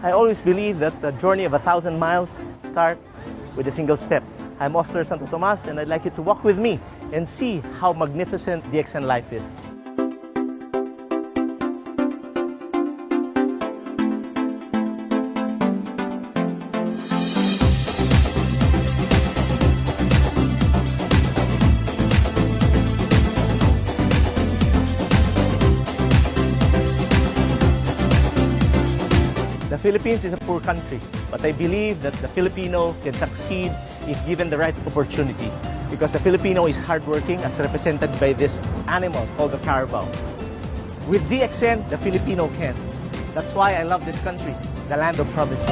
I always believe that the journey of 1,000 miles starts with a single step. I'm Osler Santo Tomas, and I'd like you to walk with me and see how magnificent DXN life is. The Philippines is a poor country, but I believe that the Filipino can succeed if given the right opportunity, because the Filipino is hardworking, as represented by this animal called the carabao. With DXN, the Filipino can. That's why I love this country, the land of promises.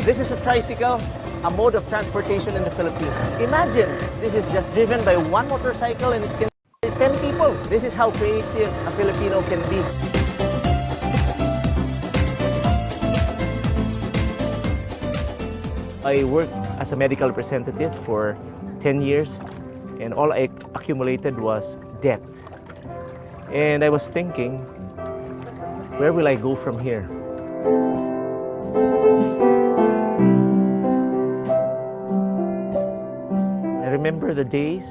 This is a tricycle, a mode of transportation in the Philippines. Imagine, this is just driven by one motorcycle and it can carry 10 people. This is how creative a Filipino can be. I worked as a medical representative for 10 years, and all I accumulated was debt. And I was thinking, where will I go from here? I remember the days,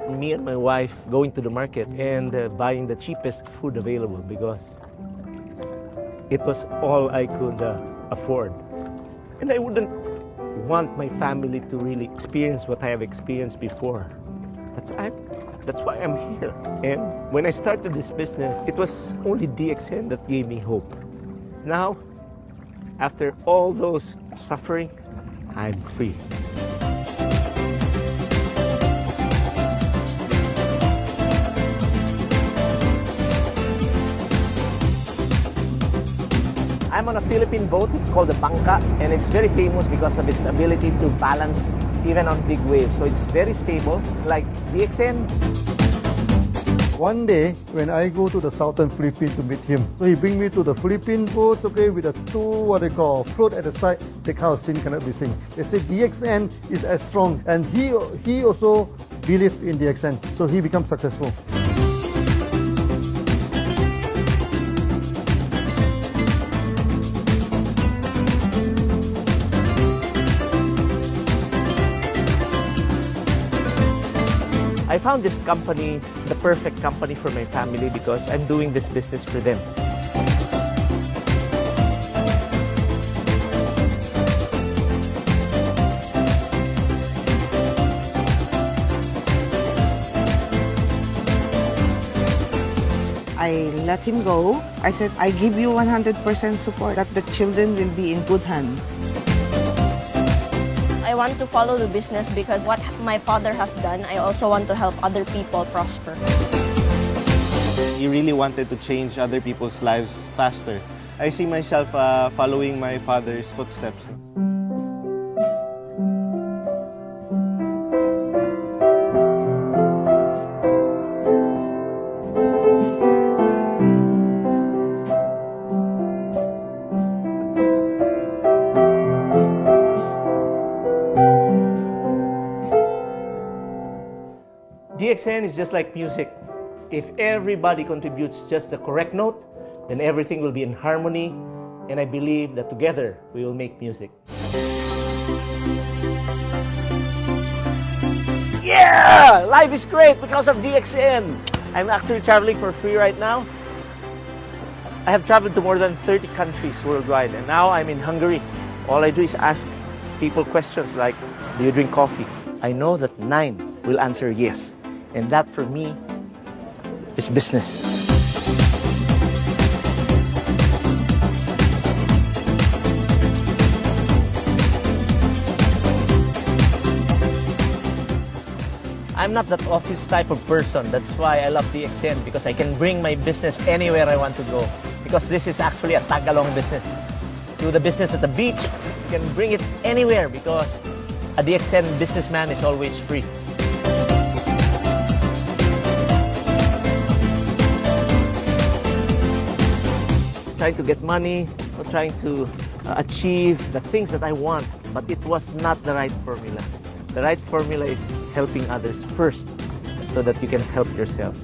me and my wife going to the market and buying the cheapest food available, because it was all I could afford. And I wouldn't want my family to really experience what I have experienced before. That's why I'm here. And when I started this business, it was only DXN that gave me hope. Now, after all those suffering, I'm free. I'm on a Philippine boat. It's called the Bangka, and it's very famous because of its ability to balance even on big waves. So it's very stable, like DXN. One day, when I go to the southern Philippines to meet him, so he bring me to the Philippine boat, okay, with a two, what they call, float at the side. The kind of scene cannot be seen. They say DXN is as strong, and he also believed in DXN, so he becomes successful. I found this company the perfect company for my family because I'm doing this business for them. I let him go. I said, I give you 100% support that the children will be in good hands. I want to follow the business because what my father has done, I also want to help other people prosper. He really wanted to change other people's lives faster. I see myself following my father's footsteps. DXN is just like music. If everybody contributes just the correct note, then everything will be in harmony, and I believe that together we will make music. Yeah! Life is great because of DXN! I'm actually traveling for free right now. I have traveled to more than 30 countries worldwide, and now I'm in Hungary. All I do is ask people questions like, do you drink coffee? I know that 9 will answer yes. And that, for me, is business. I'm not that office type of person. That's why I love DXN, because I can bring my business anywhere I want to go. Because this is actually a tag-along business. Do the business at the beach, you can bring it anywhere because a DXN businessman is always free. Trying to get money, trying to achieve the things that I want, but it was not the right formula. The right formula is helping others first so that you can help yourself.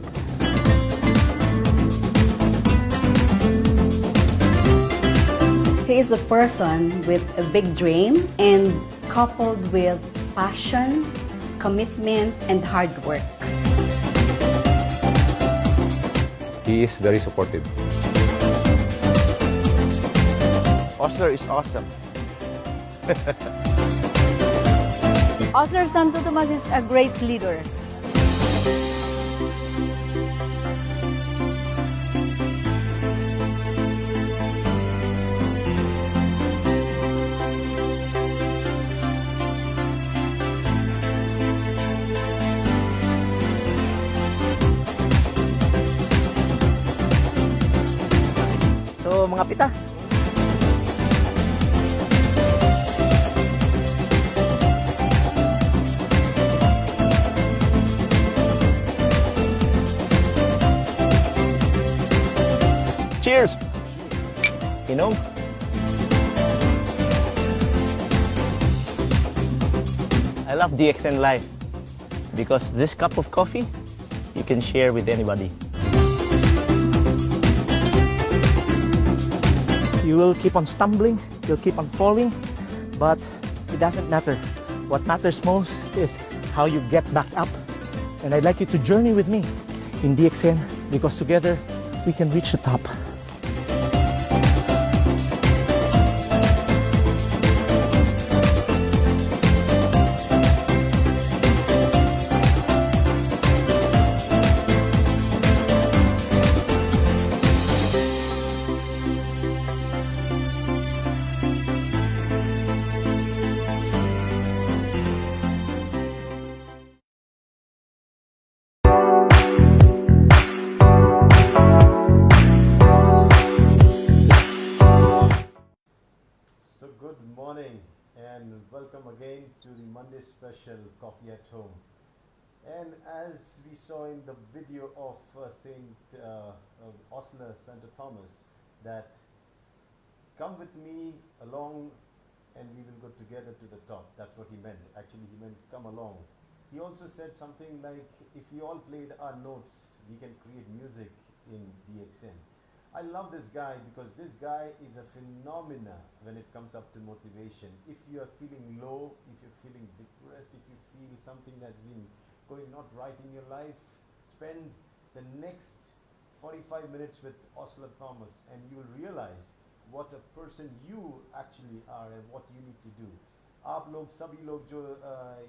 He is a person with a big dream and coupled with passion, commitment, and hard work. He is very supportive. Osler is awesome. Osler Santo Tomas is a great leader. So, mga pita. Cheers! Inom. I love DXN Life because this cup of coffee you can share with anybody. You will keep on stumbling, you'll keep on falling, but it doesn't matter. What matters most is how you get back up. And I'd like you to journey with me in DXN because together we can reach the top. So good morning and welcome again to the Monday special Coffee at Home. And as we saw in the video of Osler St. Thomas, that come with me along and we will go together to the top. That's what he meant. Actually, he meant come along. He also said something like, if we all played our notes, we can create music in DXN. I love this guy because this guy is a phenomena when it comes up to motivation. If you are feeling low, if you're feeling depressed, if you feel something that's been going not right in your life, spend the next 45 minutes with Osler Thomas and you will realize what a person you actually are and what you need to do. आप लोग सभी लोग जो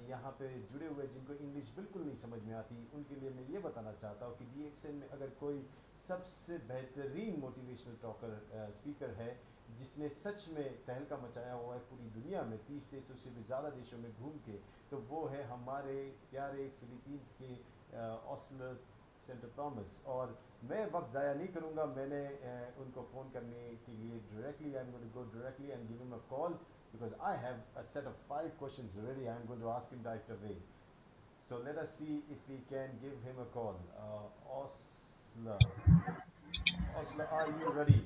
यहाँ पे जुड़े हुए जिनको इंग्लिश बिल्कुल नहीं समझ में आती उनके लिए मैं ये बताना चाहता हूँ कि DXN में अगर कोई सबसे बेहतरीन मोटिवेशनल टॉकर स्पीकर है जिसने सच में तहलका मचाया हुआ है पूरी दुनिया में 30 देशों से भी ज़्यादा देशों में घूम के, तो वो है हमारे प्यारे फिलीपींस के ऑस्लर सेंट थॉमस। और मैं वक्त ज़ाया नहीं करूँगा, मैंने उनको फ़ोन करने के लिए directly I am going to go directly and give him a call because I have a set of 5 questions ready. I'm going to ask him right away. So let us see if we can give him a call. Osler. Osler, are you ready?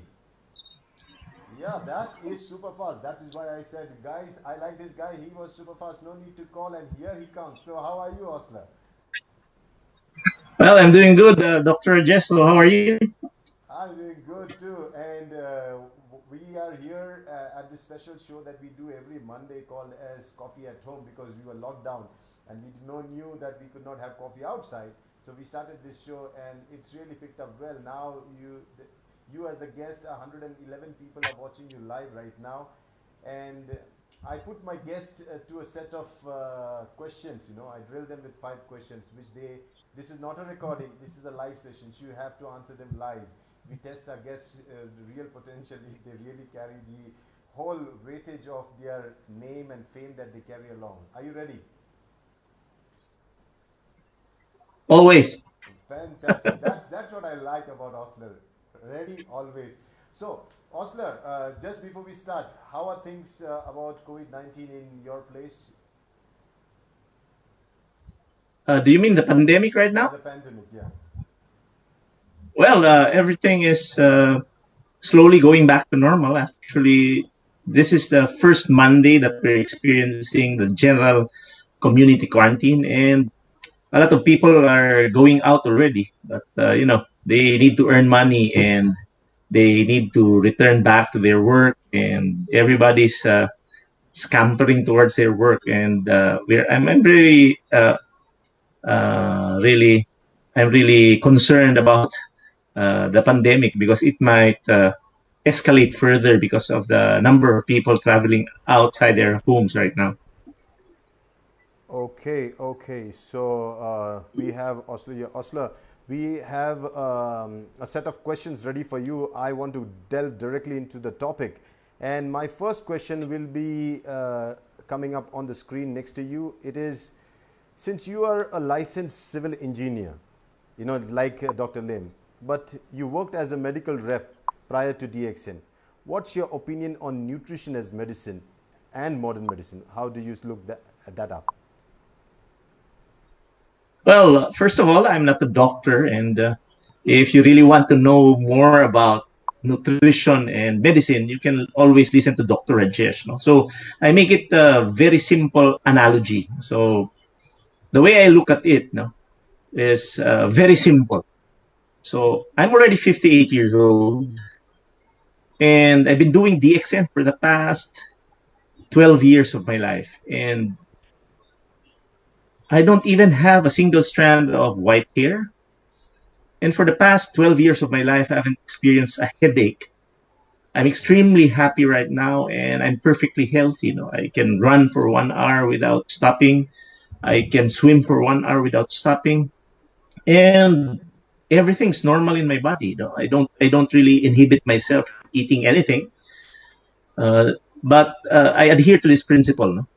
Yeah, that is super fast. That is why I said, guys, I like this guy. He was super fast. No need to call, and here he comes. So how are you, Osler? Well, I'm doing good, Dr. Jesso. How are you? I'm doing good too, and we are here at this special show that we do every Monday called as Coffee at Home because we were locked down and we knew that we could not have coffee outside. So we started this show and it's really picked up well. Now you as a guest, 111 people are watching you live right now, and I put my guest to a set of questions. You know, I drill them with 5 questions, which this is not a recording. This is a live session. So you have to answer them live. We test our guests' real potential if they really carry the whole weightage of their name and fame that they carry along. Are you ready? Always. Fantastic. That's what I like about Osler. Ready always. So, Osler, just before we start, how are things about COVID-19 in your place? Do you mean the pandemic right now? The pandemic, yeah. Well, everything is slowly going back to normal. Actually, this is the first Monday that we're experiencing the general community quarantine, and a lot of people are going out already. But they need to earn money and they need to return back to their work. and everybody's scampering towards their work, and I'm very really I'm really concerned about the pandemic, because it might escalate further because of the number of people traveling outside their homes right now. Okay. So we have Osler. Osler, we have a set of questions ready for you. I want to delve directly into the topic. And my first question will be coming up on the screen next to you. It is, since you are a licensed civil engineer, like Dr. Lim, but you worked as a medical rep prior to DXN. What's your opinion on nutrition as medicine and modern medicine? How do you look that up? Well, first of all, I'm not a doctor, and if you really want to know more about nutrition and medicine, you can always listen to Dr. Rajesh. No? So I make it a very simple analogy. So the way I look at it, no, is very simple. So I'm already 58 years old, and I've been doing DXN for the past 12 years of my life, and I don't even have a single strand of white hair. And for the past 12 years of my life, I haven't experienced a headache. I'm extremely happy right now, and I'm perfectly healthy. I can run for 1 hour without stopping. I can swim for 1 hour without stopping, and everything's normal in my body. I don't really inhibit myself from eating anything. But I adhere to this principle. No?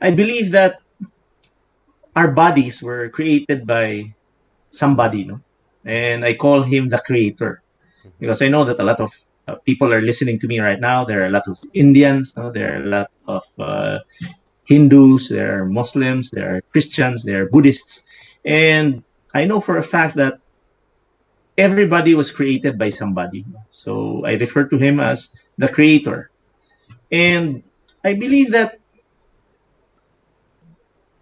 I believe that our bodies were created by somebody, no? And I call him the creator, because I know that a lot of people are listening to me right now. There are a lot of Indians, no? There are a lot of Hindus, there are Muslims, there are Christians, there are Buddhists, and I know for a fact that everybody was created by somebody. So I refer to him as the creator, and I believe that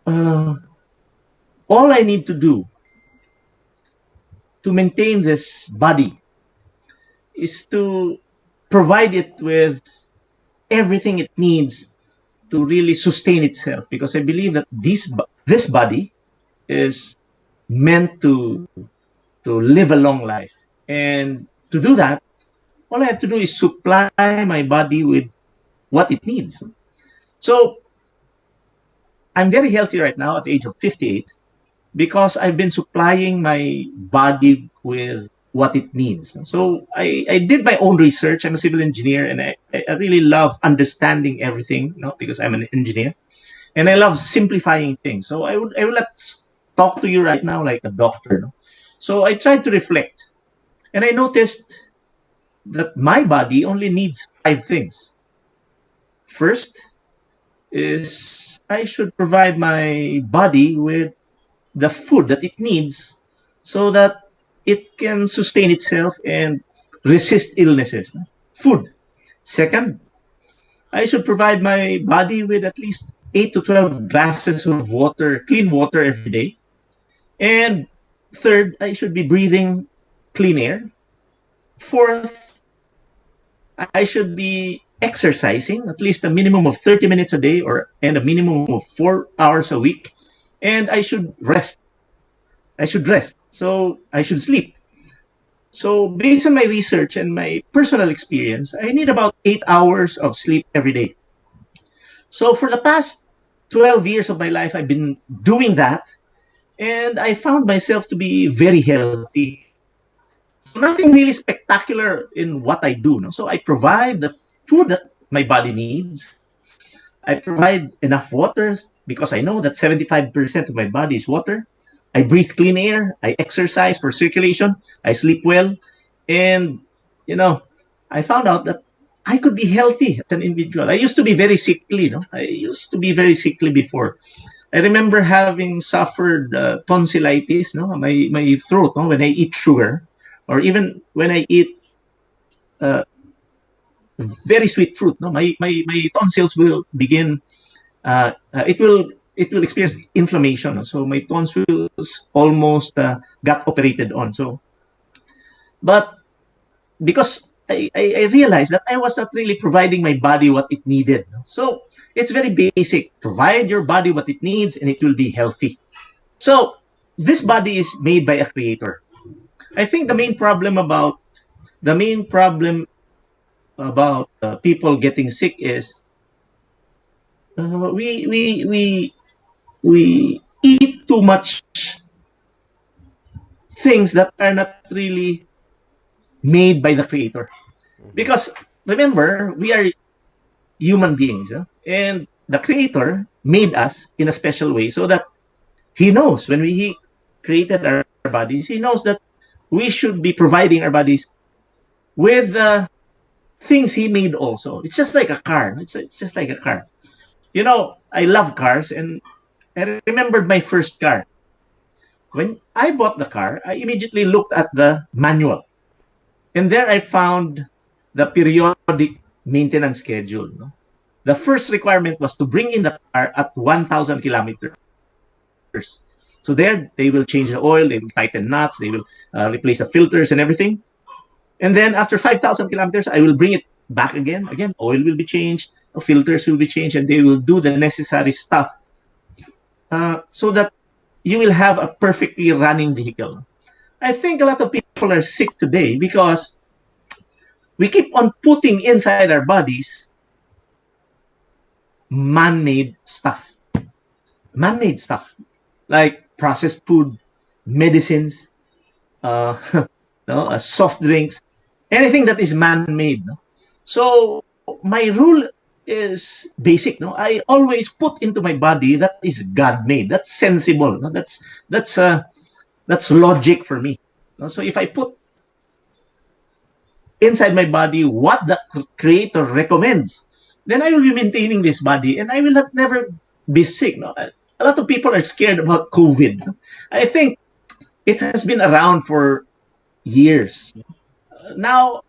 uh, all I need to do to maintain this body is to provide it with everything it needs to really sustain itself, because I believe that this body is meant to live a long life, and to do that, all I have to do is supply my body with what it needs. So I'm very healthy right now at the age of 58, because I've been supplying my body with what it needs. So I did my own research. I'm a civil engineer, and I really love understanding everything, because I'm an engineer, and I love simplifying things. So I will not talk to you right now like a doctor. No? So I tried to reflect, and I noticed that my body only needs 5 things. First is I should provide my body with the food that it needs, so that it can sustain itself and resist illnesses. Food. Second, I should provide my body with at least 8 to 12 glasses of water, clean water every day. And third, I should be breathing clean air. Fourth, I should be exercising at least a minimum of 30 minutes a day, and a minimum of 4 hours a week. And I should rest. So I should sleep. So based on my research and my personal experience, I need about 8 hours of sleep every day. So for the past 12 years of my life, I've been doing that, and I found myself to be very healthy. So nothing really spectacular in what I do. No? So I provide the food that my body needs. I provide enough water, because I know that 75% of my body is water. I breathe clean air. I exercise for circulation. I sleep well. And, I found out that I could be healthy as an individual. I used to be very sickly. I used to be very sickly before. I remember having suffered tonsillitis, my throat, when I eat sugar, or even when I eat uh, very sweet fruit. My tonsils will begin. It will experience inflammation. No? So my tonsils almost got operated on. But because I realized that I was not really providing my body what it needed. So it's very basic. Provide your body what it needs and it will be healthy. So this body is made by a creator. I think the main problem about people getting sick is we eat too much things that are not really made by the creator. Because remember, we are human beings, and the creator made us in a special way so that he knows when he created our bodies, he knows that we should be providing our bodies with things he made also. It's just like a car. It's just like a car. You know, I love cars, and I remembered my first car. When I bought the car, I immediately looked at the manual. And there I found the periodic maintenance schedule. No? The first requirement was to bring in the car at 1,000 kilometers. So there they will change the oil, they will tighten nuts, they will replace the filters and everything. And then after 5,000 kilometers, I will bring it back again. Again, oil will be changed, filters will be changed, and they will do the necessary stuff so that you will have a perfectly running vehicle. I think a lot of people are sick today because we keep on putting inside our bodies man-made stuff. Man-made stuff like processed food, medicines, soft drinks, anything that is man-made. No? So my rule is basic. No, I always put into my body that is God-made. That's sensible. No? That's logic for me. No? So if I put inside my body what the creator recommends, then I will be maintaining this body and I will not never be sick. No? A lot of people are scared about COVID. No? I think it has been around for years. Now,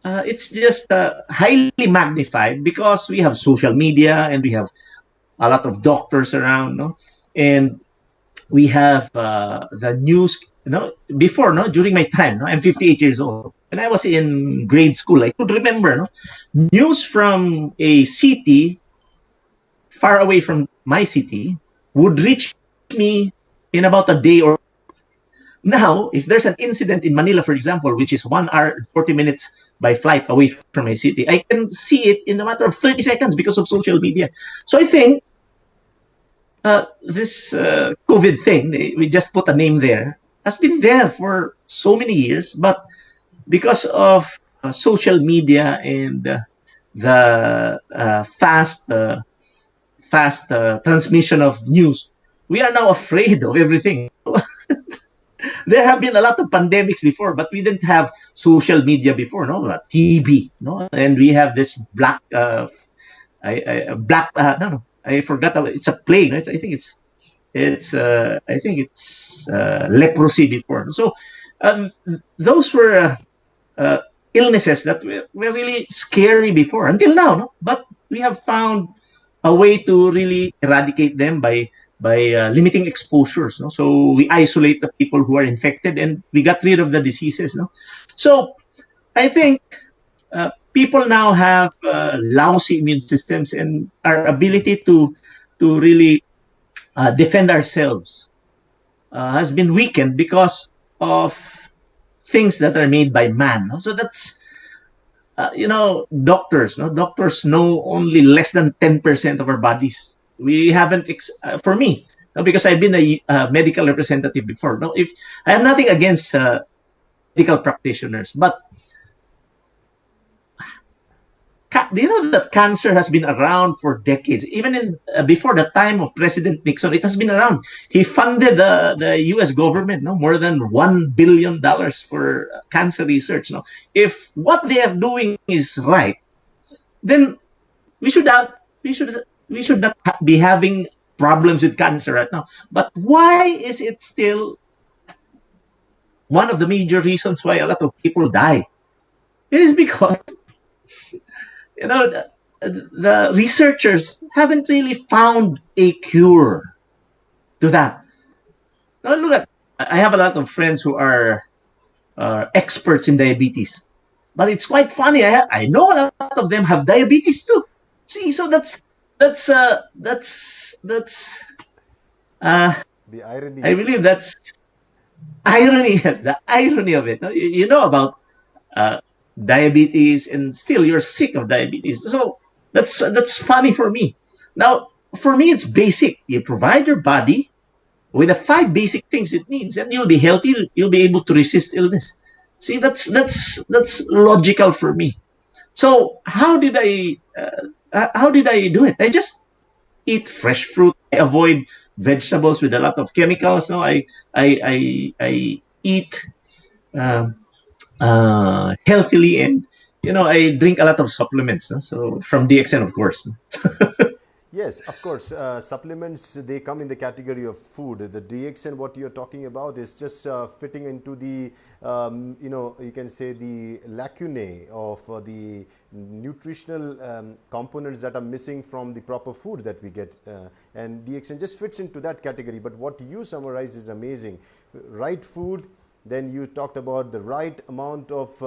it's just highly magnified because we have social media and we have a lot of doctors around, no? And we have the news. Before, during my time, I'm 58 years old. When I was in grade school, I could remember, news from a city far away from my city would reach me in about a day or now, if there's an incident in Manila, for example, which is 1 hour, 40 minutes by flight away from my city, I can see it in a matter of 30 seconds because of social media. So I think this COVID thing, we just put a name there, has been there for so many years, but because of social media and the fast transmission of news, we are now afraid of everything. There have been a lot of pandemics before, but we didn't have social media before, TB, and we have this black, I forgot. It's a plague. Right? I think it's leprosy before. So those were illnesses that were really scary before until now. But we have found a way to really eradicate them by limiting exposures. So we isolate the people who are infected and we got rid of the diseases. So I think people now have lousy immune systems and our ability to really defend ourselves has been weakened because of things that are made by man. So that's doctors know only less than 10% of our bodies. We haven't, for me, because I've been a medical representative before. If I have nothing against medical practitioners, but do you know that cancer has been around for decades? Even in before the time of President Nixon, it has been around. He funded the U.S. government, more than $1 billion for cancer research. If what they are doing is right, then we should not be having problems with cancer right now. But why is it still one of the major reasons why a lot of people die? It is because the researchers haven't really found a cure to that. Now, I have a lot of friends who are experts in diabetes. but it's quite funny. I know a lot of them have diabetes too. See, so that's uh, The irony. I believe that's irony. Yes, the irony of it. You know about uh, diabetes, and still you're sick of diabetes. So that's funny for me. Now, for me, it's basic. You provide your body with the 5 basic things it needs, and you'll be healthy. You'll be able to resist illness. See, that's logical for me. So how did I do it? I just eat fresh fruit. I avoid vegetables with a lot of chemicals. No, I eat um, healthily, and I drink a lot of supplements. No? So from DXN, of course. Yes, of course. Supplements, they come in the category of food. The DXN, what you're talking about, is just fitting into the, you can say the lacunae of the nutritional components that are missing from the proper food that we get. And DXN just fits into that category. But what you summarize is amazing. Right food. Then you talked about the right amount of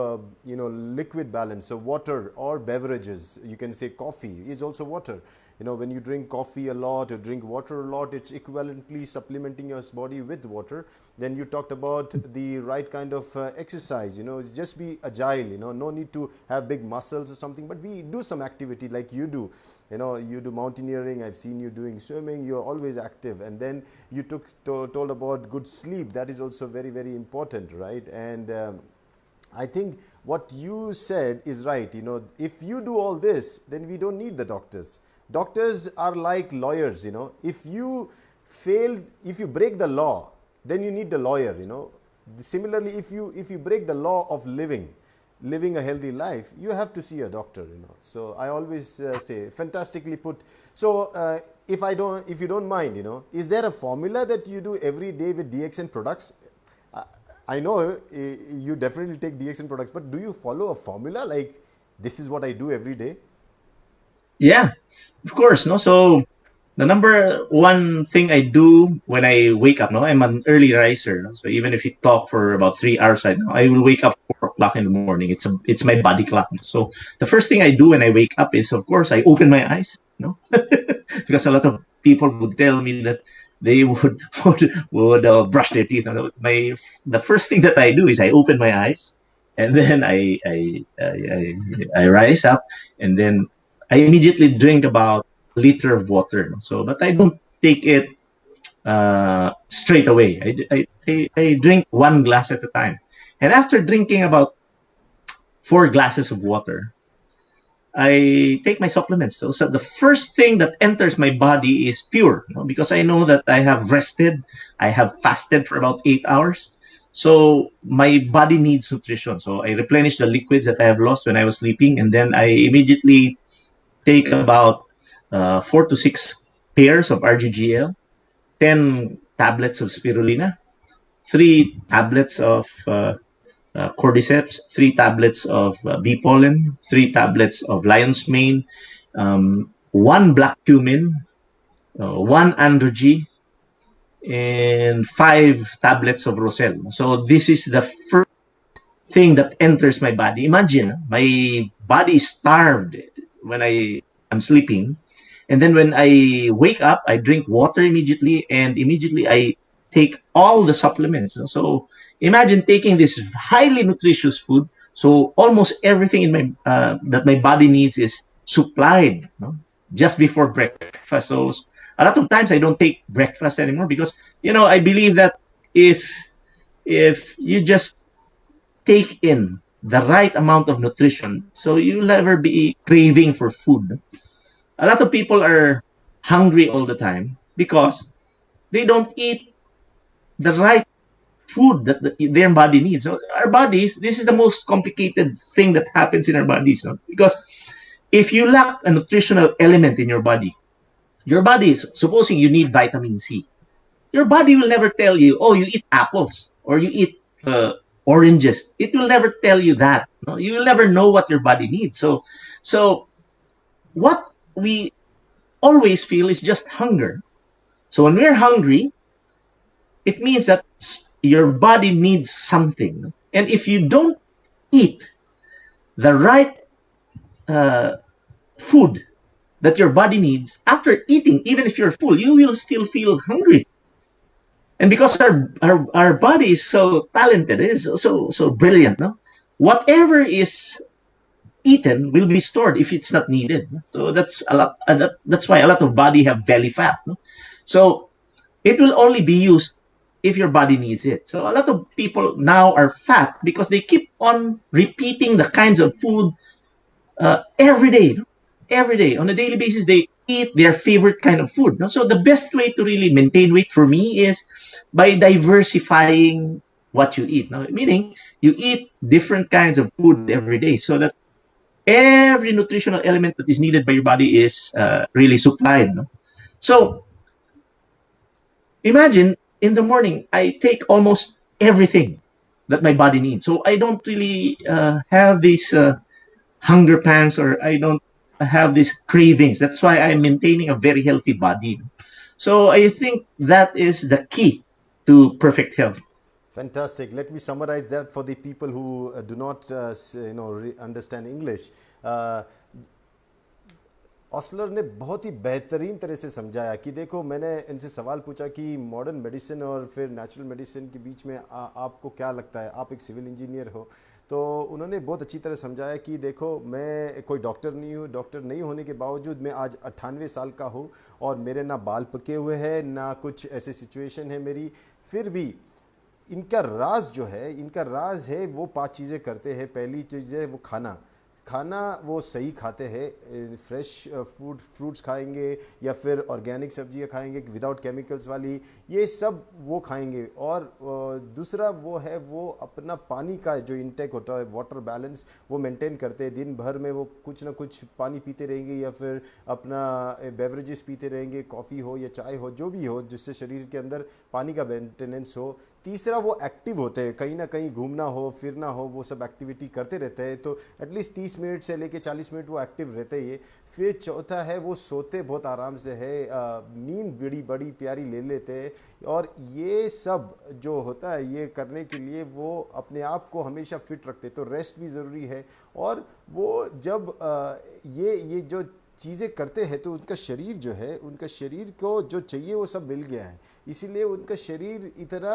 liquid balance, so water or beverages. You can say coffee is also water. When you drink coffee a lot or drink water a lot, it's equivalently supplementing your body with water. Then you talked about the right kind of exercise. Just be agile. No need to have big muscles or something, but we do some activity like you do. You do mountaineering. I've seen you doing swimming. You're always active. And then you told about good sleep. That is also very, very important, right? And I think what you said is right. If you do all this, then we don't need the doctors. Doctors are like lawyers. If you break the law, then you need the lawyer. Similarly, if you break the law of living a healthy life, you have to see a doctor. So I always say, fantastically put. So if you don't mind, is there a formula that you do every day with DXN products? I know you definitely take DXN products, but do you follow a formula like this is what I do every day? Yeah, of course. No, so the number one thing I do when I wake up, no, I'm an early riser. No? So even if you talk for about 3 hours right now, I will wake up 4 o'clock in the morning. It's my body clock. So the first thing I do when I wake up is, of course, I open my eyes. No, because a lot of people would tell me that they would brush their teeth. No, the first thing that I do is I open my eyes, and then I rise up, and then I immediately drink about a liter of water. So, but I don't take it straight away. I drink 1 glass at a time. And after drinking about 4 glasses of water, I take my supplements. So the first thing that enters my body is pure, because I know that I have rested, I have fasted for about 8 hours. So my body needs nutrition. So I replenish the liquids that I have lost when I was sleeping, and then I immediately take about 4 to 6 pairs of RGGL, 10 tablets of spirulina, 3 tablets of cordyceps, 3 tablets of bee pollen, 3 tablets of lion's mane, 1 black cumin, 1 androgy, and 5 tablets of roselle. So this is the first thing that enters my body. Imagine, my body is starved when I am sleeping. And then when I wake up, I drink water immediately, and immediately I take all the supplements. So imagine taking this highly nutritious food. So almost everything in my that my body needs is supplied just before breakfast. So a lot of times I don't take breakfast anymore because I believe that if you just take in the right amount of nutrition, so you'll never be craving for food. A lot of people are hungry all the time because they don't eat the right food that their body needs. So our bodies, this is the most complicated thing that happens in our bodies. Because if you lack a nutritional element in your body, supposing you need vitamin C, your body will never tell you, oh, you eat apples or you eat oranges. It will never tell you that. You will never know what your body needs. So what we always feel is just hunger. So when we're hungry, it means that your body needs something. And if you don't eat the right food that your body needs, after eating, even if you're full, you will still feel hungry. And because our body is so talented, it is so brilliant, no? Whatever is eaten will be stored if it's not needed. So that's a lot. That's why a lot of body have belly fat. No? So it will only be used if your body needs it. So a lot of people now are fat because they keep on repeating the kinds of food every day. No? Every day on a daily basis, they eat their favorite kind of food. No? So the best way to really maintain weight for me is by diversifying what you eat. No? Meaning you eat different kinds of food every day so that every nutritional element that is needed by your body is really supplied. No? So imagine in the morning, I take almost everything that my body needs. So I don't really have these hunger pangs, or I don't have these cravings. That's why I'm maintaining a very healthy body. So I think that is the key to perfect health. Fantastic. Let me summarize that for the people who do not understand English. ऑस्लर ने बहुत ही बेहतरीन तरह से समझाया कि देखो, मैंने इनसे सवाल पूछा कि मॉडर्न मेडिसिन और फिर नेचुरल मेडिसिन के बीच में आपको क्या लगता है, आप एक सिविल इंजीनियर हो, तो उन्होंने बहुत अच्छी तरह समझाया कि देखो, मैं कोई डॉक्टर नहीं हूँ, डॉक्टर नहीं होने के बावजूद मैं आज 98 साल का हूँ और मेरे ना बाल पके हुए हैं, ना कुछ ऐसी सिचुएशन है मेरी, फिर भी इनका राज जो है, इनका राज है वो 5 चीज़ें करते हैं। पहली चीज़ है वो खाना वो सही खाते हैं, फ्रेश फूड, फ्रूट्स खाएंगे या फिर ऑर्गेनिक सब्जियां खाएंगे विदाउट केमिकल्स वाली, ये सब वो खाएंगे। और दूसरा वो है वो अपना पानी का जो इंटेक होता है, वाटर बैलेंस, वो मेंटेन करते हैं। दिन भर में वो कुछ ना कुछ पानी पीते रहेंगे या फिर अपना बेवरेजेस पीते रहेंगे, कॉफ़ी हो या चाय हो, जो भी हो जिससे शरीर के अंदर पानी का मेंटेनेंस हो। तीसरा वो एक्टिव होते हैं, कहीं ना कहीं घूमना हो, फिरना हो, वो सब एक्टिविटी करते रहते हैं, तो एटलीस्ट 30 मिनट से लेके 40 मिनट वो एक्टिव रहते ही। फिर चौथा है वो सोते बहुत आराम से है, नींद बड़ी बड़ी प्यारी ले लेते हैं। और ये सब जो होता है, ये करने के लिए वो अपने आप को हमेशा फिट रखते, तो रेस्ट भी ज़रूरी है। और वो जब ये जो चीज़ें करते हैं तो उनका शरीर जो है, उनका शरीर को जो चाहिए वो सब मिल गया है, इसीलिए उनका शरीर इतना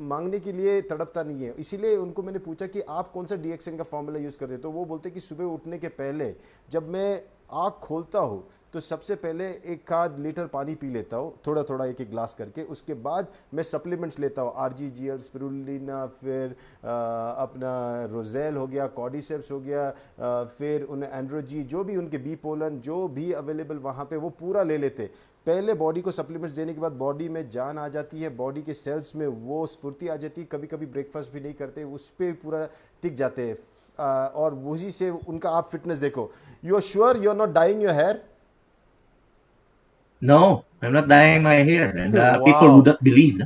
मांगने के लिए तड़पता नहीं है। इसीलिए उनको मैंने पूछा कि आप कौन सा DXN का फॉर्मूला यूज़ करते, तो वो बोलते कि सुबह उठने के पहले जब मैं आँख खोलता हूँ तो सबसे पहले 1 लीटर पानी पी लेता हूँ, थोड़ा थोड़ा एक एक ग्लास करके। उसके बाद मैं सप्लीमेंट्स लेता हूँ, RGGL, स्पिरुलिना, फिर अपना रोजेल हो गया, कॉर्डिसेप्स हो गया, फिर उन एंड्रोजी, जो भी उनके बी पोलन जो भी अवेलेबल वहाँ पे वो पूरा ले लेते। पहले बॉडी को सप्लीमेंट्स देने के बाद बॉडी में जान आ जाती है, बॉडी के सेल्स में वो स्फूर्ति आ जाती है। कभी कभी ब्रेकफास्ट भी नहीं करते, उस पर पूरा टिक जाते हैं, और वही से उनका आप फिटनेस देखो। You are sure you are not dying your hair? No, I'm not dyeing my hair, and Wow. people would not believe. No?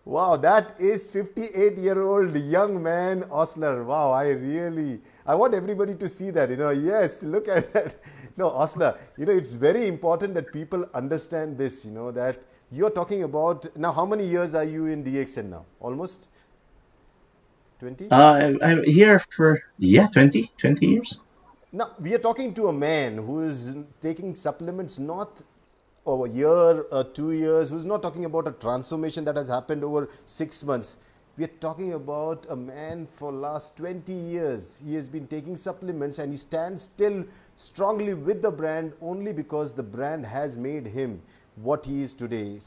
Wow, that is 58-year-old young man, Osler. Wow, I want everybody to see that, yes, look at that. No, Osler, it's very important that people understand this, that you're talking about, now how many years are you in DXN now? Almost 20? I'm here for, 20 years. Now, we are talking to a man who is taking supplements not over a year or 2 years, who's not talking about a transformation that has happened over 6 months. We are talking about a man for last 20 years. He has been taking supplements and he stands still strongly with the brand only because the brand has made him what he is today,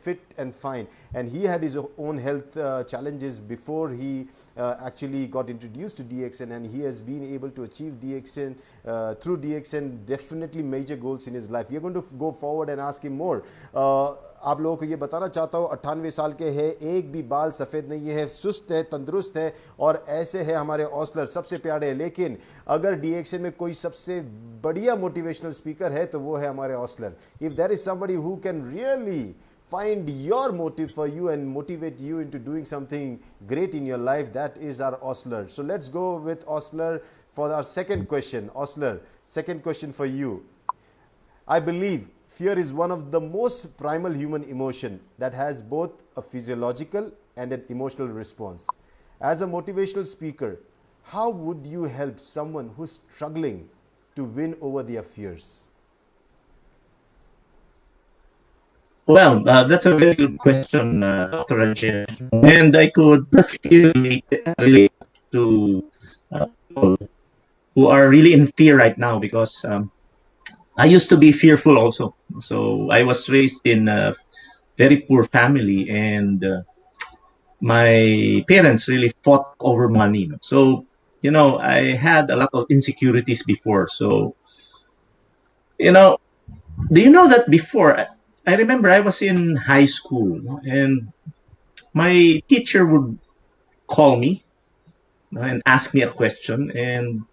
fit and fine. And he had his own health challenges before he actually got introduced to DXN, and he has been able to achieve DXN through DXN definitely major goals in his life. We are going to go forward and ask him more. आप लोगों को ये बताना चाहता हूँ, 98 साल के हैं, एक भी बाल सफ़ेद नहीं है, सुस्त है, तंदुरुस्त है, और ऐसे है हमारे ऑस्लर, सबसे प्यारे। लेकिन अगर DXN में कोई सबसे बढ़िया मोटिवेशनल स्पीकर है तो वो है हमारे Osler. If there is somebody who can really find your motive for you and motivate you into doing something great in your life, that is our Osler. So let's go with Osler for our second question. Osler, second question for you. I believe fear is one of the most primal human emotion that has both a physiological and an emotional response. As a motivational speaker, How would you help someone who's struggling to win over their fears? Well, that's a very good question, Dr. Rajesh. And I could perfectly relate to people who are really in fear right now because I used to be fearful also. So I was raised in a very poor family, and my parents really fought over money. So, I had a lot of insecurities before. So, you know, do you know that before, I remember I was in high school and my teacher would call me and ask me a question. And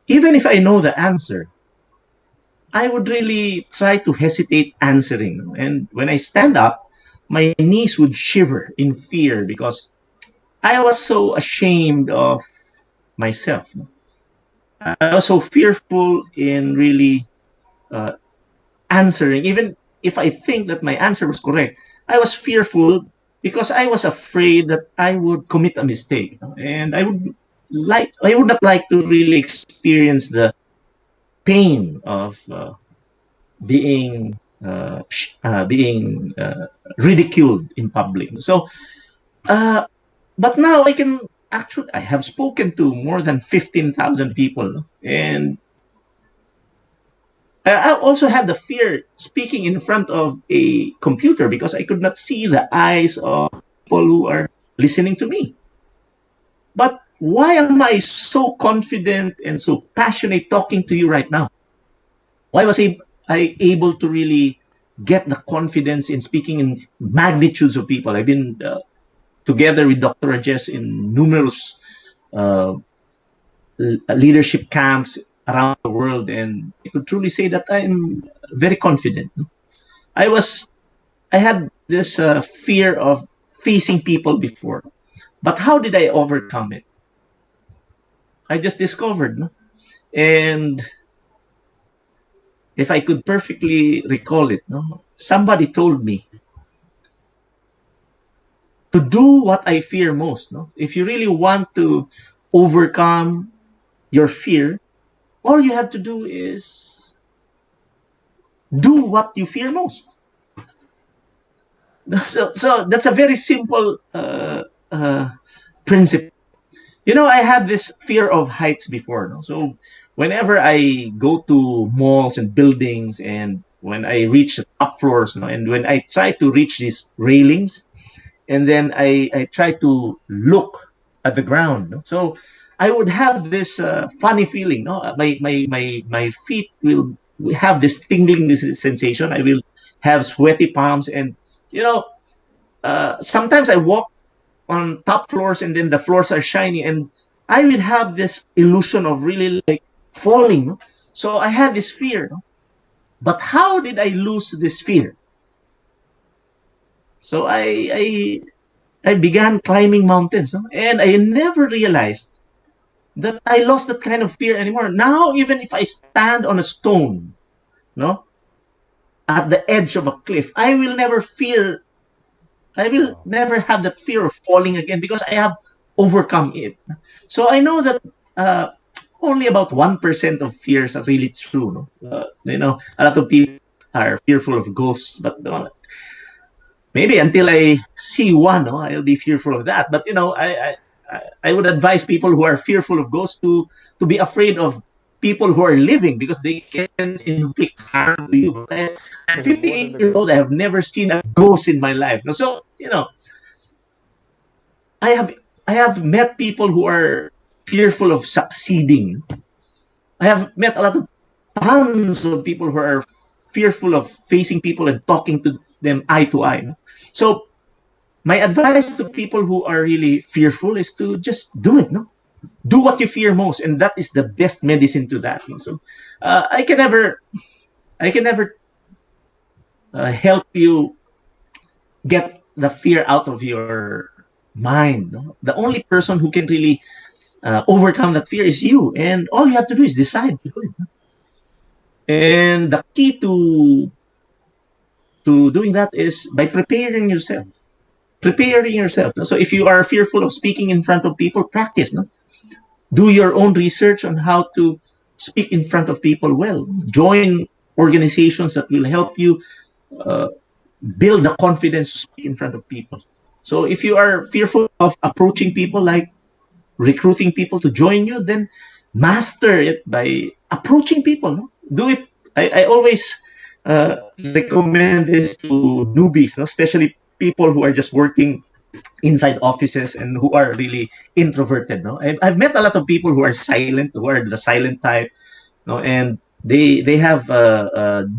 even if I know the answer, I would really try to hesitate answering. And when I stand up, my knees would shiver in fear because I was so ashamed of myself. I was so fearful in really uh, answering, even if I think that my answer was correct. I was fearful because I was afraid that I would commit a mistake, and I would not like to really experience the pain of being ridiculed in public. So, but now I have spoken to more than 15,000 people, and I also had the fear speaking in front of a computer because I could not see the eyes of people who are listening to me. But why am I so confident and so passionate talking to you right now? Why was I able to really get the confidence in speaking in magnitudes of people? I've been together with Dr. Rajesh in numerous uh, leadership camps around the world, and I could truly say that I'm very confident. I had this fear of facing people before, but how did I overcome it? I just discovered, no? And if I could perfectly recall it, no, somebody told me to do what I fear most. No, if you really want to overcome your fear, all you have to do is do what you fear most. So that's a very simple principle. I had this fear of heights before. No? So whenever I go to malls and buildings, and when I reach the top floors, no, and when I try to reach these railings, and then I try to look at the ground. No? So I would have this funny feeling. No? My feet will have this tingling this sensation. I will have sweaty palms, and you know, sometimes I walk on top floors and then the floors are shiny, and I will have this illusion of really like falling. No? So I had this fear. No? But how did I lose this fear? So I began climbing mountains, no? And I never realized that I lost that kind of fear anymore. Now, even if I stand on a stone, no, at the edge of a cliff, I will never have that fear of falling again because I have overcome it. So I know that only about 1% of fears are really true. No? A lot of people are fearful of ghosts, but maybe until I see one, no, I'll be fearful of that. But I would advise people who are fearful of ghosts to be afraid of people who are living because they can inflict harm to you. I'm 58 years old. I have never seen a ghost in my life. So I have met people who are fearful of succeeding. I have met a lot of tons of people who are fearful of facing people and talking to them eye to eye. So my advice to people who are really fearful is to just do it. No, do what you fear most, and that is the best medicine to that. So I can never help you get the fear out of your mind. No? The only person who can really overcome that fear is you, and all you have to do is decide to do it. No? And the key to doing that is by preparing yourself. So if you are fearful of speaking in front of people, practice. No? do your own research on how to speak in front of people well. Join organizations that will help you uh, build the confidence to speak in front of people. So if you are fearful of approaching people, like recruiting people to join you, then master it by approaching people. No? Do it. I always recommend this to newbies, no? Especially people who are just working inside offices and who are really introverted. No, I've met a lot of people who are silent, who are the silent type, no, and they have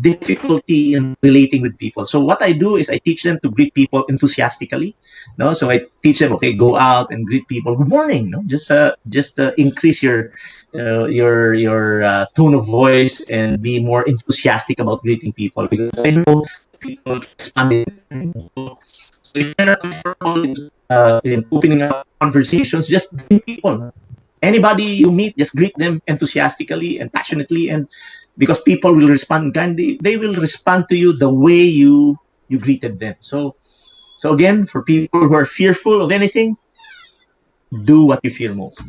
difficulty in relating with people. So what I do is I teach them to greet people enthusiastically. No, so I teach them, okay, go out and greet people. Good morning. No, just increase your tone of voice and be more enthusiastic about greeting people, because I know people respond. So if you're not comfortable in opening up conversations, just greet people. Anybody you meet, just greet them enthusiastically and passionately, and because people will respond kindly, they will respond to you the way you greeted them. So again, for people who are fearful of anything, do what you fear most.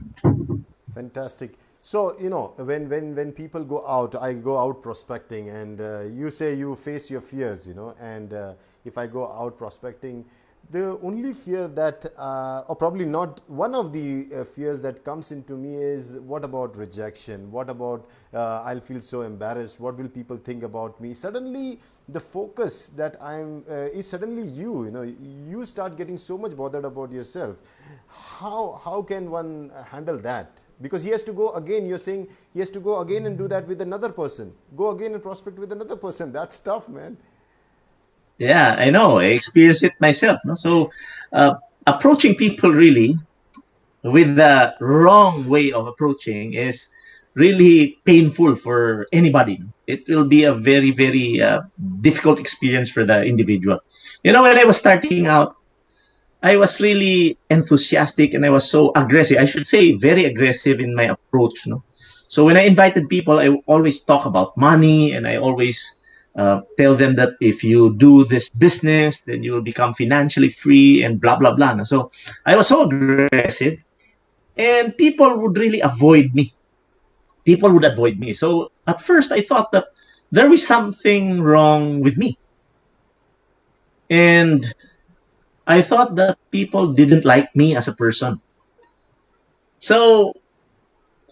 Fantastic. So, when people go out, I go out prospecting, and you say you face your fears, and if I go out prospecting, the only fear that, or probably not, one of the fears that comes into me is, what about rejection? What about I'll feel so embarrassed? What will people think about me? Suddenly, the focus that I'm is suddenly you start getting so much bothered about yourself. How can one handle that? Because he has to go again. You're saying he has to go again and do that with another person. Go again and prospect with another person. That's tough, man. Yeah, I know. I experienced it myself. No? So approaching people really with the wrong way of approaching is really painful for anybody. It will be a very, very difficult experience for the individual. When I was starting out, I was really enthusiastic and I was so aggressive. I should say very aggressive in my approach. No? So when I invited people, I always talk about money, and I always tell them that if you do this business, then you will become financially free and blah, blah, blah. No? So I was so aggressive, and people would really avoid me. People would avoid me. So at first I thought that there was something wrong with me. And I thought that people didn't like me as a person. So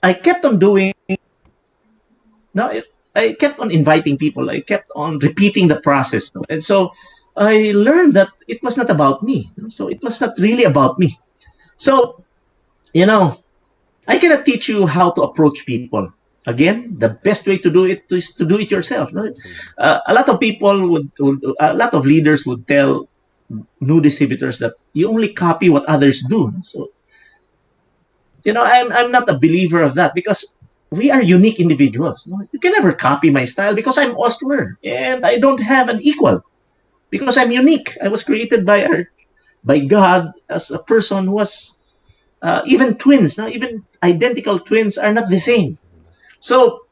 I kept on doing, no, I kept on inviting people. I kept on repeating the process. And so I learned that it was not about me. So it was not really about me. So, I cannot teach you how to approach people. Again, the best way to do it is to do it yourself. No? A lot of people a lot of leaders would tell new distributors that you only copy what others do. So, I'm not a believer of that, because we are unique individuals. No? You can never copy my style, because I'm Osler and I don't have an equal, because I'm unique. I was created by God as a person who was even twins. Now, even identical twins are not the same. So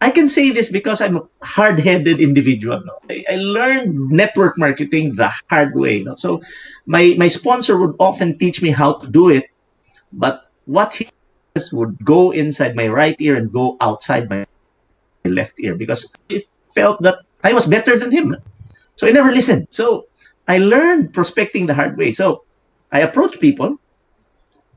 I can say this because I'm a hard-headed individual. No? I learned network marketing the hard way. No? So my sponsor would often teach me how to do it, but what he does would go inside my right ear and go outside my left ear, because I felt that I was better than him. So I never listened. So I learned prospecting the hard way. So I approached people,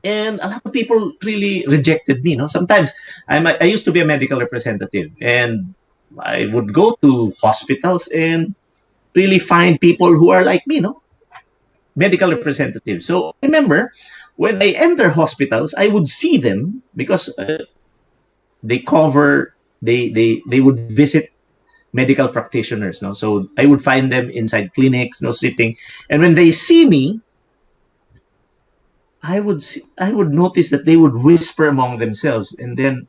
and a lot of people really rejected me. No, sometimes I used to be a medical representative, and I would go to hospitals and really find people who are like me, no, medical representatives. So I remember when I enter hospitals, I would see them, because they would visit medical practitioners. No, so I would find them inside clinics, no, sitting, and when they see me, I would notice that they would whisper among themselves, and then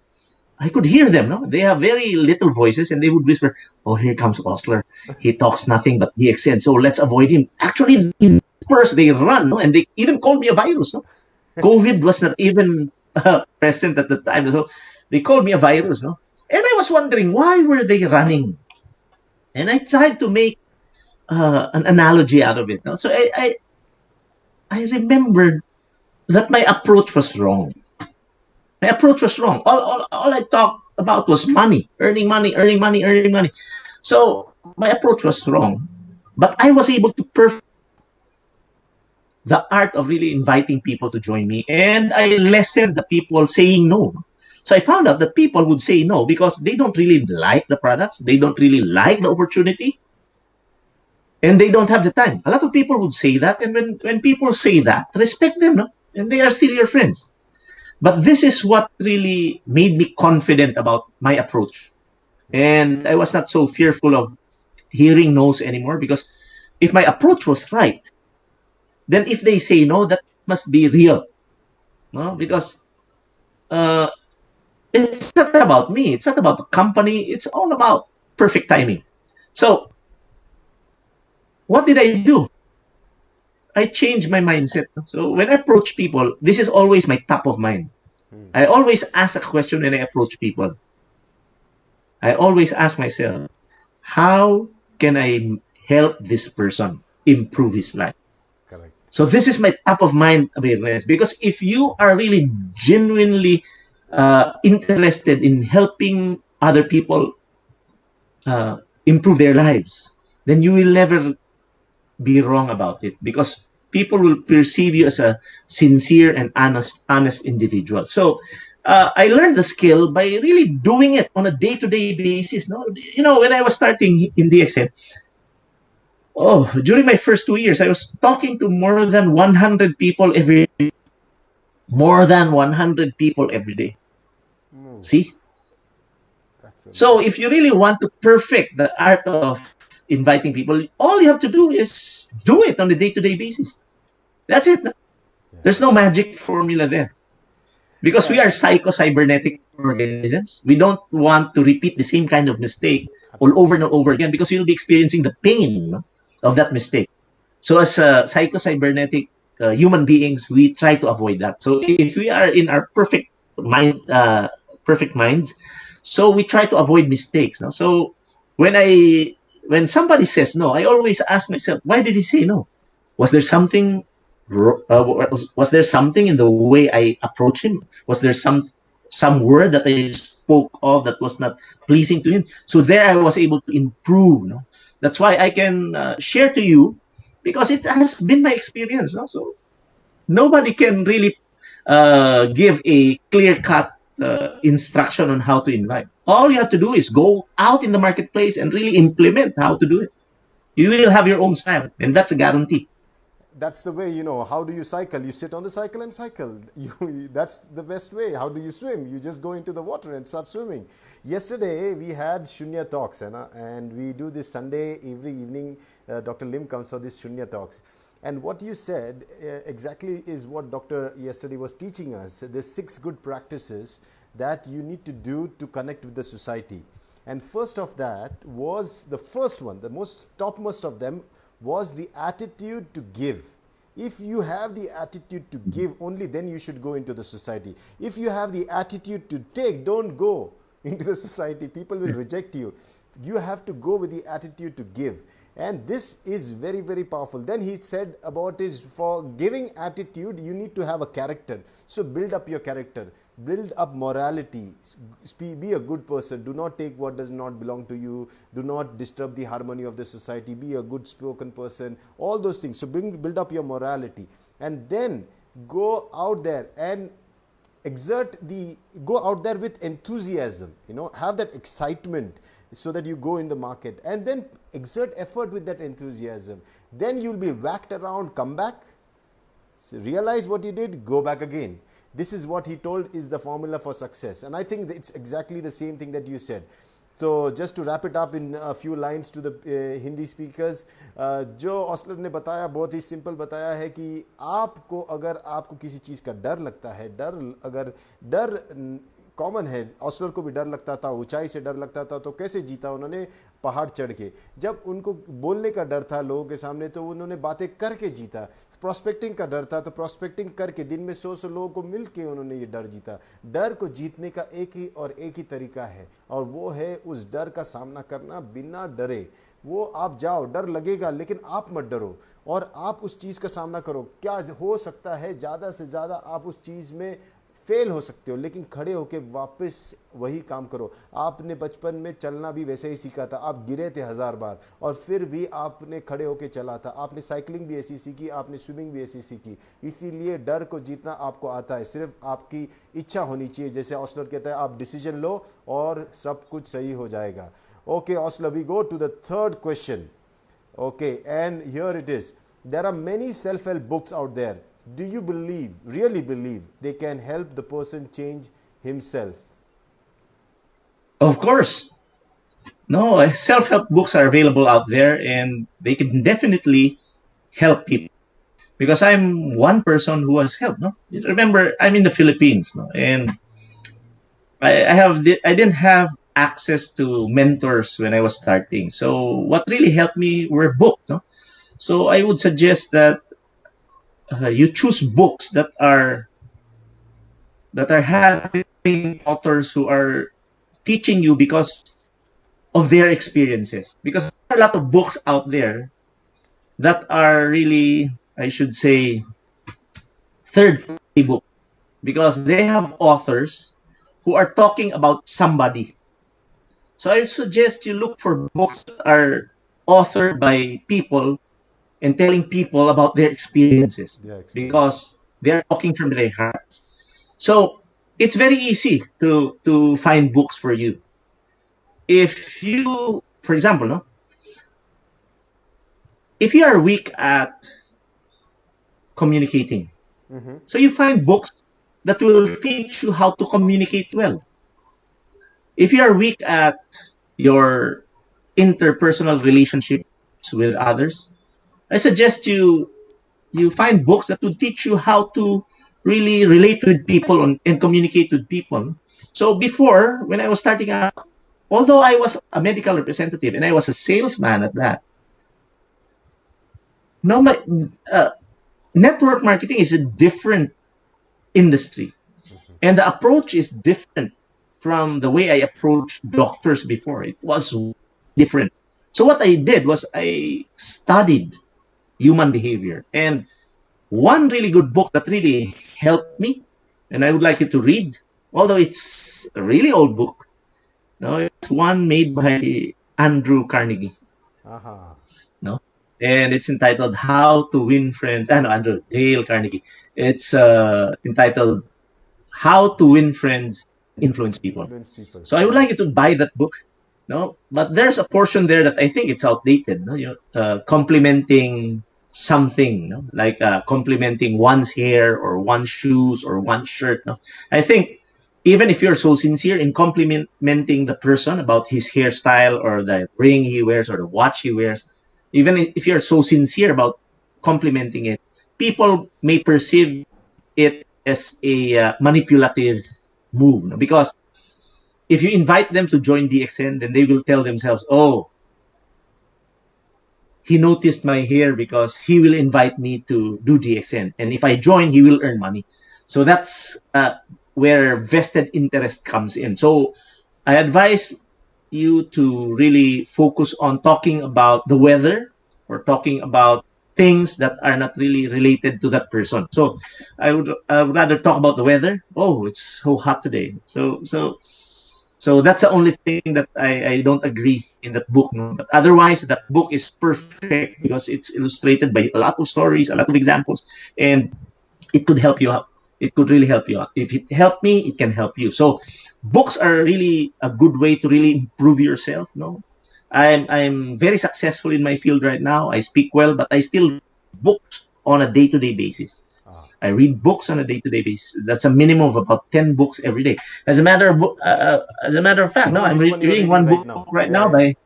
I could hear them. No, they have very little voices, and they would whisper, "Oh, here comes Osler. He talks nothing but DXN, so let's avoid him." Actually, first they run, no? And they even called me a virus. No, COVID was not even present at the time, so they called me a virus. No, and I was wondering, why were they running? And I tried to make an analogy out of it. No? So I remembered that my approach was wrong. My approach was wrong. All I talked about was money, earning money, earning money, earning money. So my approach was wrong. But I was able to perfect the art of really inviting people to join me, and I lessened the people saying no. So I found out that people would say no because they don't really like the products, they don't really like the opportunity, and they don't have the time. A lot of people would say that, and when people say that, respect them, no? And they are still your friends. But this is what really made me confident about my approach. And I was not so fearful of hearing no's anymore because if my approach was right, then if they say no, that must be real. No? Because it's not about me, it's not about the company, it's all about perfect timing. So what did I do? I changed my mindset. So when I approach people, this is always my top of mind. I always ask a question when I approach people. I always ask myself, how can I help this person improve his life? Correct. So this is my top of mind awareness, because if you are really genuinely interested in helping other people improve their lives, then you will never be wrong about it, because people will perceive you as a sincere and honest individual. So I learned the skill by really doing it on a day-to-day basis. No, you know, when I was starting in DXN, during my first 2 years, I was talking to more than 100 people every day. More than 100 people every day. See? So if you really want to perfect the art of inviting people, all you have to do is do it on a day-to-day basis. That's it. There's no magic formula there. Because we are psycho-cybernetic organisms. We don't want to repeat the same kind of mistake all over and over again, because you'll be experiencing the pain of that mistake. So as psycho-cybernetic human beings, we try to avoid that. So if we are in our perfect minds, so we try to avoid mistakes. No? So when somebody says no, I always ask myself, why did he say no? Was there something was there something in the way I approached him? Was there some word that I spoke of that was not pleasing to him? So there I was able to improve. No? That's why I can share to you, because it has been my experience. No? So nobody can really give a clear-cut instruction on how to invite. All you have to do is go out in the marketplace and really implement how to do it. You will have your own style, and that's a guarantee. That's the way, you know. How do you cycle? You sit on the cycle and cycle. That's the best way. How do you swim? You just go into the water and start swimming. Yesterday we had Shunya Talks, and we do this Sunday every evening. Dr. Lim comes for this Shunya Talks. And what you said exactly is what Doctor yesterday was teaching us. There's 6 good practices that you need to do to connect with the society. And first of that was the first one, the most topmost of them, was the attitude to give. If you have the attitude to give, only then you should go into the society. If you have the attitude to take, don't go into the society. People will reject you. You have to go with the attitude to give. And this is very, very powerful. Then he said about his, for giving attitude, you need to have a character. So build up your character, build up morality, be a good person. Do not take what does not belong to you. Do not disturb the harmony of the society. Be a good spoken person. All those things. So build up your morality, and then go out there and go out there with enthusiasm. You know, have that excitement, so that you go in the market, and then exert effort with that enthusiasm. Then you'll be whacked around, come back, so realize what you did, go back again. This is what he told is the formula for success. And I think it's exactly the same thing that you said. So just to wrap it up in a few lines to the Hindi speakers, जो ऑस्लर ने बताया बहुत ही simple बताया है कि आपको अगर आपको किसी चीज़ का डर लगता है, डर कॉमन है, ऑस्लर को भी डर लगता था, ऊंचाई से डर लगता था, तो कैसे जीता उन्होंने? पहाड़ चढ़ के। जब उनको बोलने का डर था लोगों के सामने, तो उन्होंने बातें करके जीता। प्रोस्पेक्टिंग का डर था, तो प्रोस्पेक्टिंग करके दिन में 100 लोगों को मिल के उन्होंने ये डर जीता। डर को जीतने का एक ही तरीका है, और वो है उस डर का सामना करना बिना डरे। वो आप जाओ, डर लगेगा लेकिन आप मत डरो, और आप उस चीज़ का सामना करो। क्या हो सकता है, ज़्यादा से ज़्यादा आप उस चीज़ में फेल हो सकते हो, लेकिन खड़े होके वापस वही काम करो। आपने बचपन में चलना भी वैसे ही सीखा था, आप गिरे थे 1000 बार और फिर भी आपने खड़े होके चला था। आपने साइकिलिंग भी ऐसी सीखी, आपने स्विमिंग भी ऐसी सीखी। इसीलिए डर को जीतना आपको आता है, सिर्फ आपकी इच्छा होनी चाहिए। जैसे ऑस्लर कहता है, आप डिसीजन लो और सब कुछ सही हो जाएगा। Okay, Osler, we go to the third question. Okay, and here it is. There are many self-help books out there. Do you believe, really believe, they can help the person change himself? Of course. No, self-help books are available out there, and they can definitely help people. Because I'm one person who has helped. No, remember, I'm in the Philippines, no, and I didn't have access to mentors when I was starting. So what really helped me were books. No? So I would suggest that you choose books that are having authors who are teaching you because of their experiences. Because there are a lot of books out there that are really, I should say, third-party books, because they have authors who are talking about somebody. So I suggest you look for books that are authored by people and telling people about their experiences, because they're talking from their hearts. So it's very easy to find books for you. If you, for example, no, if you are weak at communicating, so you find books that will teach you how to communicate well. If you are weak at your interpersonal relationships with others, I suggest you find books that will teach you how to really relate with people and communicate with people. So before, when I was starting out, although I was a medical representative and I was a salesman at that, no, my network marketing is a different industry, and the approach is different from the way I approached doctors before. It was different. So what I did was I studied human behavior, and one really good book that really helped me, and I would like you to read, although it's a really old book. No, it's one made by Andrew Carnegie. No, and it's entitled "How to Win Friends." No, Andrew Dale Carnegie. It's entitled "How to Win Friends, Influence People." So I would like you to buy that book. No, but there's a portion there that I think it's outdated. No, complimenting something, no? Like complimenting one's hair or one's shoes or one's shirt. No, I think even if you're so sincere in complimenting the person about his hairstyle or the ring he wears or the watch he wears, even if you're so sincere about complimenting it, people may perceive it as a manipulative move, no? Because if you invite them to join DXN, then they will tell themselves, "Oh, he noticed my hair because he will invite me to do DXN, and if I join, he will earn money." So that's where vested interest comes in. So I advise you to really focus on talking about the weather or talking about things that are not really related to that person. So I would rather talk about the weather. Oh, it's so hot today. So that's the only thing that I don't agree in that book. No? But otherwise, that book is perfect because it's illustrated by a lot of stories, a lot of examples, and it could help you out. It could really help you out. If it helped me, it can help you. So books are really a good way to really improve yourself. No, I'm very successful in my field right now. I speak well, but I still read books on a day-to-day basis. I read books on a day-to-day basis. That's a minimum of about 10 books every day. As a matter of fact, no, I'm reading one book right now by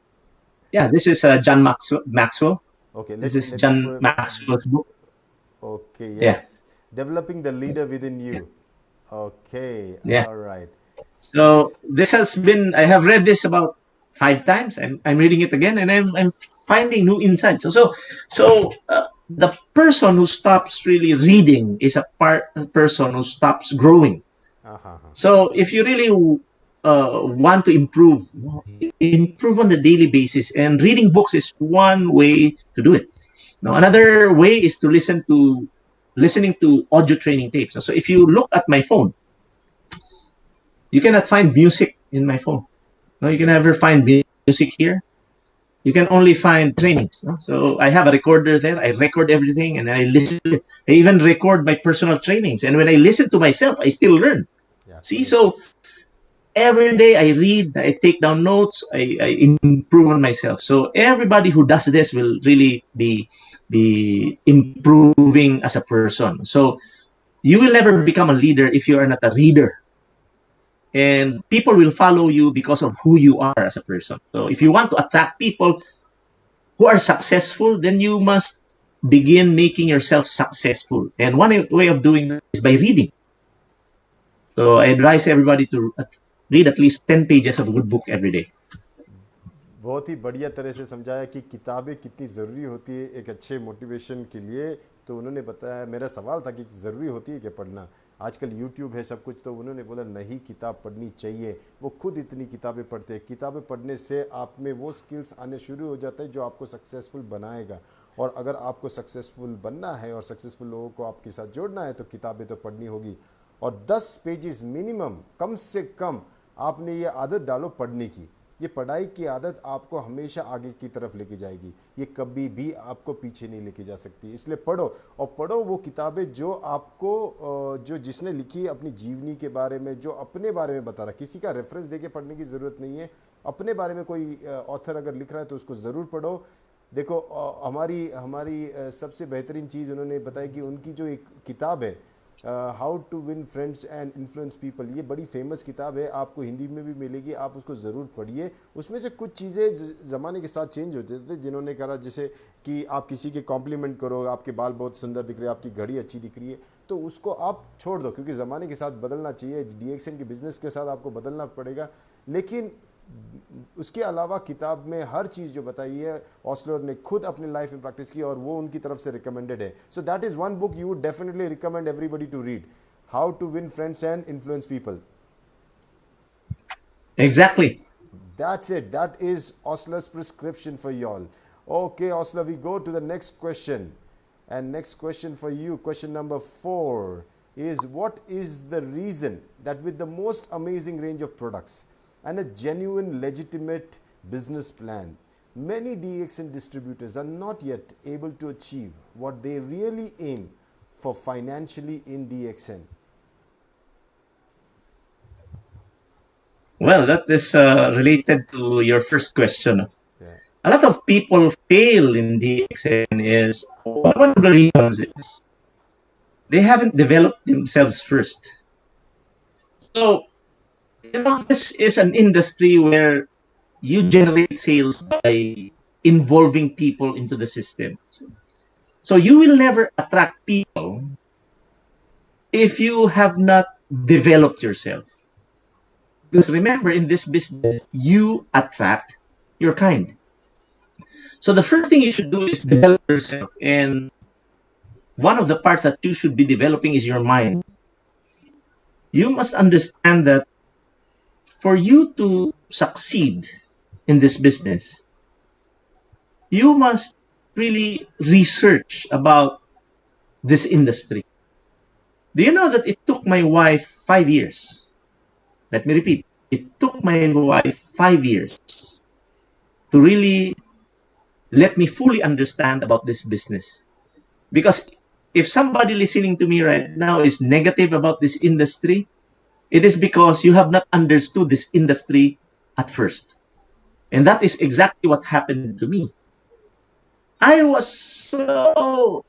this is John Maxwell. Okay, this is John Maxwell's book. Okay, yes. Developing the leader within you. Okay, all right. So this has been, I have read this about 5 times. I'm reading it again, and I'm finding new insights. So the person who stops really reading is a person who stops growing. So if you really want to improve on the daily basis, and reading books is one way to do it. Now, another way is to listening to audio training tapes. So if you look at my phone, you cannot find music in my phone. No, you can never find music here. You can only find trainings. No? So I have a recorder there. I record everything, and I listen. I even record my personal trainings. And when I listen to myself, I still learn. See, so every day I read, I take down notes, I improve on myself. So everybody who does this will really be improving as a person. So you will never become a leader if you are not a reader. And people will follow you because of who you are as a person. So if you want to attract people who are successful, then you must begin making yourself successful. And one way of doing that is by reading. So I advise everybody to read at least 10 pages of a good book every day. बहुत ही बढ़िया तरह से समझाया कि किताबें कितनी ज़रूरी होती है एक अच्छे मोटिवेशन के लिए। तो उन्होंने बताया, मेरा सवाल था कि ज़रूरी होती है कि पढ़ना, आजकल यूट्यूब है सब कुछ, तो उन्होंने बोला नहीं, किताब पढ़नी चाहिए। वो खुद इतनी किताबें पढ़ते हैं। किताबें पढ़ने से आप में वो स्किल्स आने शुरू हो जाते हैं जो आपको सक्सेसफुल बनाएगा। और अगर आपको सक्सेसफुल बनना है और सक्सेसफुल लोगों को आपके साथ जोड़ना है तो किताबें तो पढ़नी होगी। और 10 पेजेस मिनिमम, कम से कम आपने ये आदत डालो पढ़ने की। ये पढ़ाई की आदत आपको हमेशा आगे की तरफ लेके जाएगी, ये कभी भी आपको पीछे नहीं लेके जा सकती। इसलिए पढ़ो, और पढ़ो वो किताबें जो आपको जो जिसने लिखी अपनी जीवनी के बारे में, जो अपने बारे में बता रहा। किसी का रेफरेंस देके पढ़ने की ज़रूरत नहीं है। अपने बारे में कोई ऑथर अगर लिख रहा है तो उसको ज़रूर पढ़ो। देखो हमारी सबसे बेहतरीन चीज़ उन्होंने बताई कि उनकी जो एक किताब है how to win friends and influence people, ये बड़ी फेमस किताब है, आपको हिंदी में भी मिलेगी, आप उसको ज़रूर पढ़िए। उसमें से कुछ चीज़ें ज़माने के साथ चेंज होते थे, जिन्होंने कहा जैसे कि आप किसी के कॉम्प्लीमेंट करो, आपके बाल बहुत सुंदर दिख रहे हैं, आपकी घड़ी अच्छी दिख रही है, तो उसको आप छोड़ दो, क्योंकि ज़माने के साथ बदलना चाहिए। DXN के बिज़नेस के साथ आपको बदलना पड़ेगा। लेकिन उसके अलावा किताब में हर चीज़ जो बताई है ऑस्लर ने खुद अपने लाइफ में प्रैक्टिस की, और वो उनकी तरफ से रिकमेंडेड है। So that is one book you would definitely recommend everybody to read, how to win friends and influence people. Exactly. That's it. That is Osler's prescription for y'all. Okay, Osler, we go to the next question. And next question for you, question number 4 is, what is the reason that with the most amazing range of products and a genuine legitimate business plan, many DXN distributors are not yet able to achieve what they really aim for financially in DXN? Well, that is related to your first question. A lot of people fail in DXN is, one of the reasons is they haven't developed themselves first. So, this is an industry where you generate sales by involving people into the system. So you will never attract people if you have not developed yourself. Because remember, in this business, you attract your kind. So the first thing you should do is develop yourself. And one of the parts that you should be developing is your mind. You must understand that for you to succeed in this business, you must really research about this industry. Do you know that it took my wife 5 years? Let me repeat. It took my wife 5 years to really let me fully understand about this business. Because if somebody listening to me right now is negative about this industry, it is because you have not understood this industry at first. And that is exactly what happened to me. I was so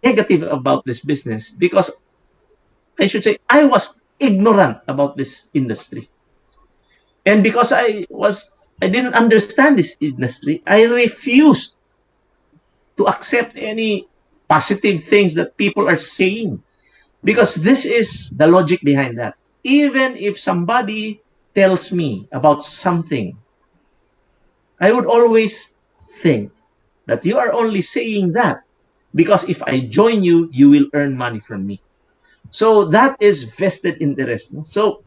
negative about this business because, I should say, I was ignorant about this industry. And because I didn't understand this industry, I refused to accept any positive things that people are saying, because this is the logic behind that. even if somebody tells me about something, I would always think that you are only saying that because if I join you, you will earn money from me. So that is vested interest. So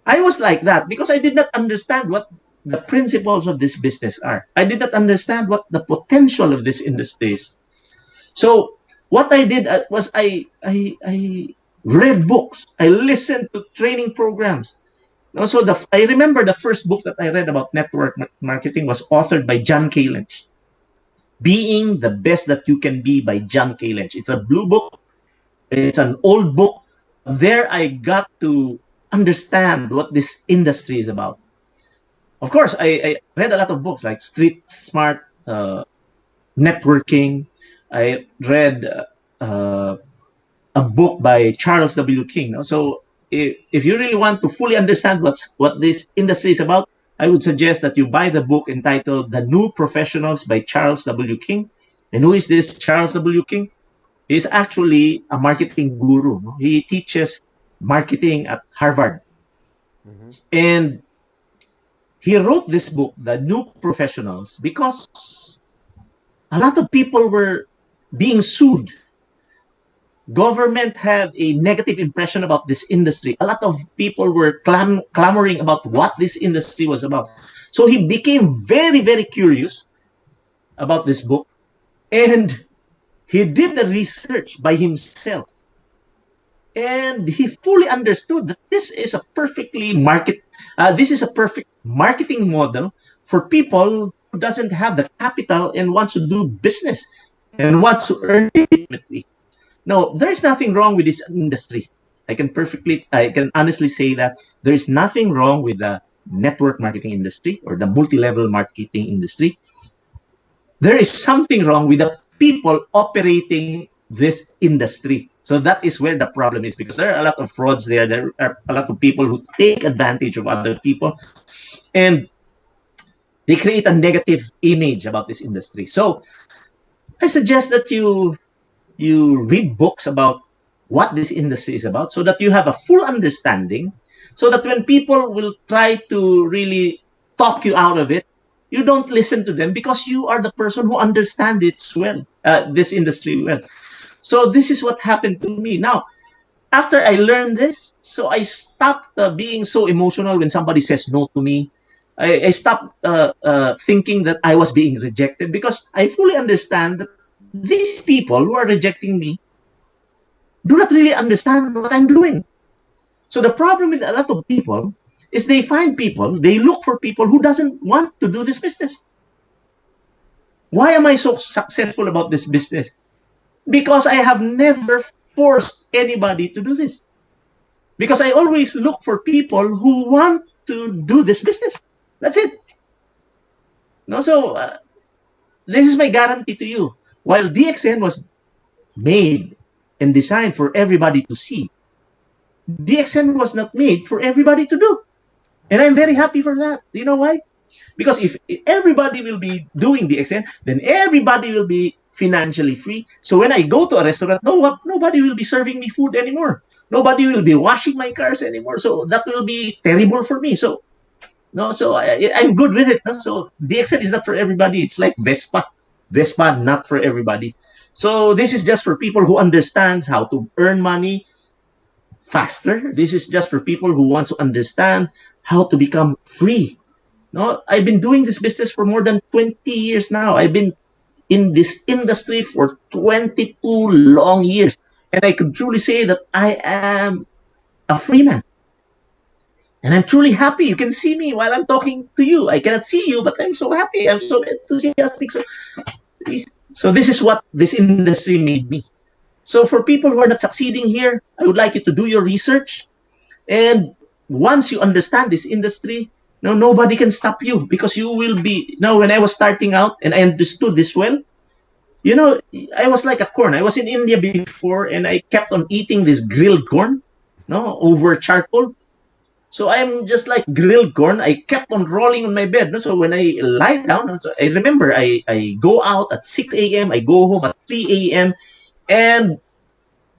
I was like that because I did not understand what the principles of this business are. I did not understand what the potential of this industry is. So what I did was I read books. I listened to training programs. Also, I remember the first book that I read about network marketing was authored by John K. Lynch. Being the Best That You Can Be by John K. Lynch. It's a blue book. It's an old book. There I got to understand what this industry is about. Of course, I read a lot of books like Street Smart Networking. I read a book by Charles W. King. So if you really want to fully understand what this industry is about, I would suggest that you buy the book entitled The New Professionals by Charles W. King. And who is this Charles W. King? He's actually a marketing guru. He teaches marketing at Harvard. And he wrote this book, The New Professionals, because a lot of people were being sued. Government had a negative impression about this industry. A lot of people were clamoring about what this industry was about. So he became very, very curious about this book. And he did the research by himself. And he fully understood that this is a perfect marketing model for people who doesn't have the capital and wants to do business and wants to earn legitimately. Now, there is nothing wrong with this industry. I can honestly say that there is nothing wrong with the network marketing industry or the multi-level marketing industry. There is something wrong with the people operating this industry. So that is where the problem is, because there are a lot of frauds there. There are a lot of people who take advantage of other people, and they create a negative image about this industry. So I suggest that you read books about what this industry is about so that you have a full understanding, so that when people will try to really talk you out of it, you don't listen to them because you are the person who understands it well, this industry well. So this is what happened to me. Now, after I learned this, so I stopped being so emotional when somebody says no to me. I stopped thinking that I was being rejected, because I fully understand that these people who are rejecting me do not really understand what I'm doing. So the problem with a lot of people is they look for people who doesn't want to do this business. Why am I so successful about this business? Because I have never forced anybody to do this. Because I always look for people who want to do this business. That's it. No, so this is my guarantee to you. While DXN was made and designed for everybody to see, DXN was not made for everybody to do. And I'm very happy for that. You know why? Because if everybody will be doing DXN, then everybody will be financially free. So when I go to a restaurant, nobody will be serving me food anymore. Nobody will be washing my cars anymore. So that will be terrible for me. So I'm good with it. So DXN is not for everybody. It's like Vespa. Vespa, not for everybody. So this is just for people who understands how to earn money faster. This is just for people who wants to understand how to become free. No, I've been doing this business for more than 20 years now. I've been in this industry for 22 long years. And I could truly say that I am a free man. And I'm truly happy. You can see me while I'm talking to you. I cannot see you, but I'm so happy. I'm so enthusiastic. So this is what this industry made me. So for people who are not succeeding here, I would like you to do your research. And once you understand this industry, nobody can stop you, because you will be. When I was starting out and I understood this well, I was like a corn. I was in India before, and I kept on eating this grilled corn, over charcoal. So I'm just like grilled corn. I kept on rolling on my bed. So when I lie down, I remember I go out at 6 a.m. I go home at 3 a.m. And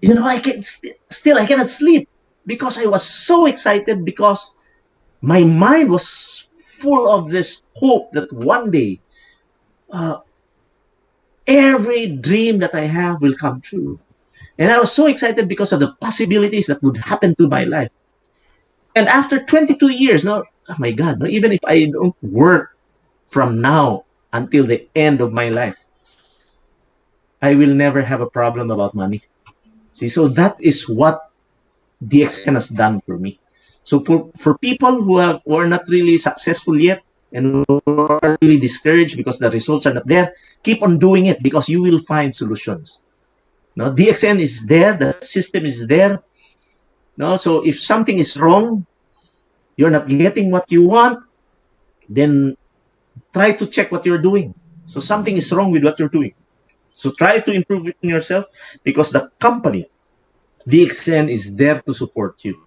I cannot sleep. because I was so excited, because my mind was full of this hope that one day every dream that I have will come true. And I was so excited because of the possibilities that would happen to my life. And after 22 years, now, oh my God, even if I don't work from now until the end of my life, I will never have a problem about money. See, so that is what DXN has done for me. So for people who are not really successful yet and who are really discouraged because the results are not there, keep on doing it because you will find solutions. No, DXN is there, the system is there. No, so if something is wrong, you're not getting what you want, then try to check what you're doing. So something is wrong with what you're doing. So try to improve it in yourself because the company, DXN, is there to support you.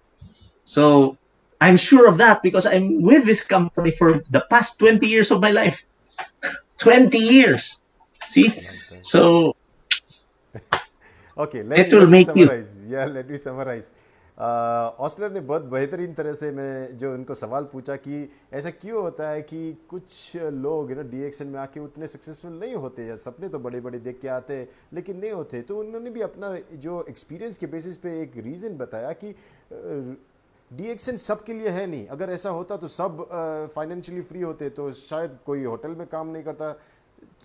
So I'm sure of that because I'm with this company for the past 20 years of my life. 20 years. See? So Okay, it let will me make you. summarize. Yeah, let me summarize. ऑस्लर ने बहुत बेहतरीन तरह से मैं जो उनको सवाल पूछा कि ऐसा क्यों होता है कि कुछ लोग ना डीएक्सन में आके उतने सक्सेसफुल नहीं होते, या सपने तो बड़े बड़े देख के आते हैं लेकिन नहीं होते। तो उन्होंने भी अपना जो एक्सपीरियंस के बेसिस पे एक रीज़न बताया कि डीएक्सन सबके लिए है नहीं। अगर ऐसा होता तो सब फाइनेंशियली फ्री होते, तो शायद कोई होटल में काम नहीं करता,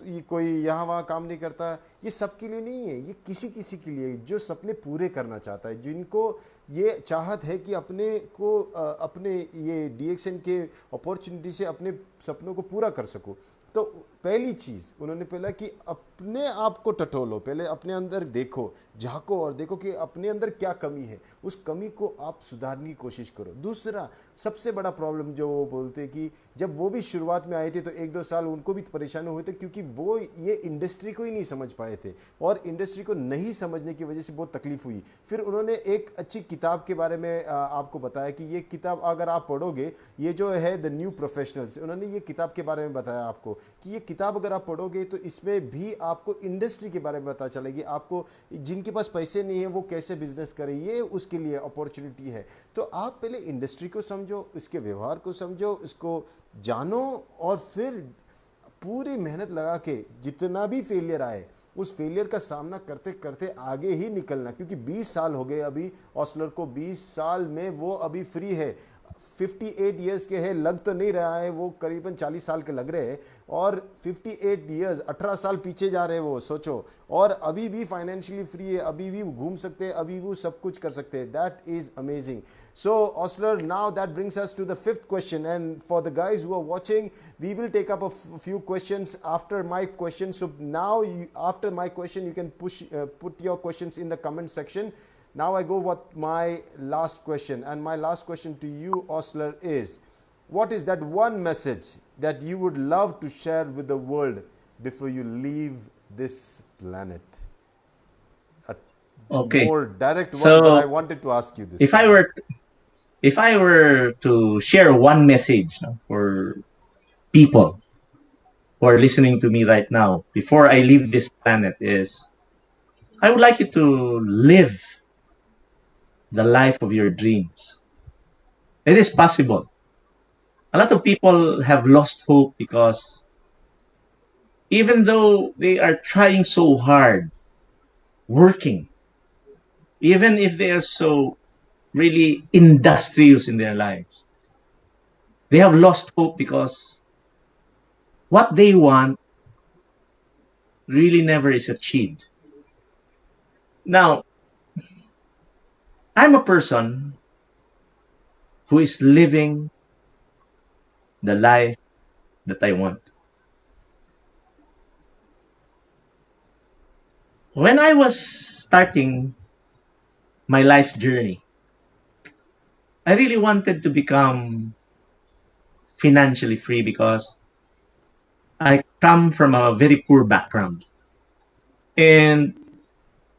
ये कोई यहाँ वहाँ काम नहीं करता। ये सबके लिए नहीं है, ये किसी किसी के लिए जो सपने पूरे करना चाहता है, जिनको ये चाहत है कि अपने को अपने ये डीएक्सन के अपॉर्चुनिटी से अपने सपनों को पूरा कर सको। तो पहली चीज़ उन्होंने पहला कि अपने आप को टटोलो, पहले अपने अंदर देखो, झांको और देखो कि अपने अंदर क्या कमी है, उस कमी को आप सुधारने की कोशिश करो। दूसरा सबसे बड़ा प्रॉब्लम जो वो बोलते कि जब वो भी शुरुआत में आए थे तो 1-2 साल उनको भी परेशानी हुई थी क्योंकि वो ये इंडस्ट्री को ही नहीं समझ पाए थे और इंडस्ट्री को नहीं समझने की वजह से बहुत तकलीफ हुई। फिर उन्होंने एक अच्छी किताब के बारे में आपको बताया कि ये किताब अगर आप पढ़ोगे, ये जो है द न्यू प्रोफेशनल्स, उन्होंने ये किताब के बारे में बताया आपको कि ये किताब अगर आप पढ़ोगे तो इसमें भी आपको इंडस्ट्री के बारे में पता चलेगी, आपको जिनके पास पैसे नहीं है वो कैसे बिजनेस करें, ये उसके लिए अपॉर्चुनिटी है। तो आप पहले इंडस्ट्री को समझो, इसके व्यवहार को समझो, इसको जानो और फिर पूरी मेहनत लगा के जितना भी फेलियर आए उस फेलियर का सामना करते करते आगे ही निकलना। क्योंकि 20 साल हो गए अभी ऑस्लर को, 20 साल में वो अभी फ्री है। 58 ईयर्स के हैं, लग तो नहीं रहा है, वो करीबन 40 साल के लग रहे हैं और 58 ईयर्स 18 साल पीछे जा रहे हैं वो, सोचो। और अभी भी फाइनेंशियली फ्री है, अभी भी घूम सकते हैं, अभी वो सब कुछ कर सकते हैं। That is amazing. So Osler, now that brings us to the 5th question, and for the guys who are watching, we will take up a few questions after my question. So now after my question you can put your questions in the comment section. Now I go with my last question, and my last question to you, Osler, is what is that one message that you would love to share with the world before you leave this planet? A Okay. more direct one, So but I wanted to ask you this. if I were to share one message for people who are listening to me right now before I leave this planet, is I would like you to live the life of your dreams. It is possible. A lot of people have lost hope because even though they are trying so hard, working, even if they are so really industrious in their lives, they have lost hope because what they want really never is achieved. Now, I'm a person who is living the life that I want. When I was starting my life journey, I really wanted to become financially free because I come from a very poor background. And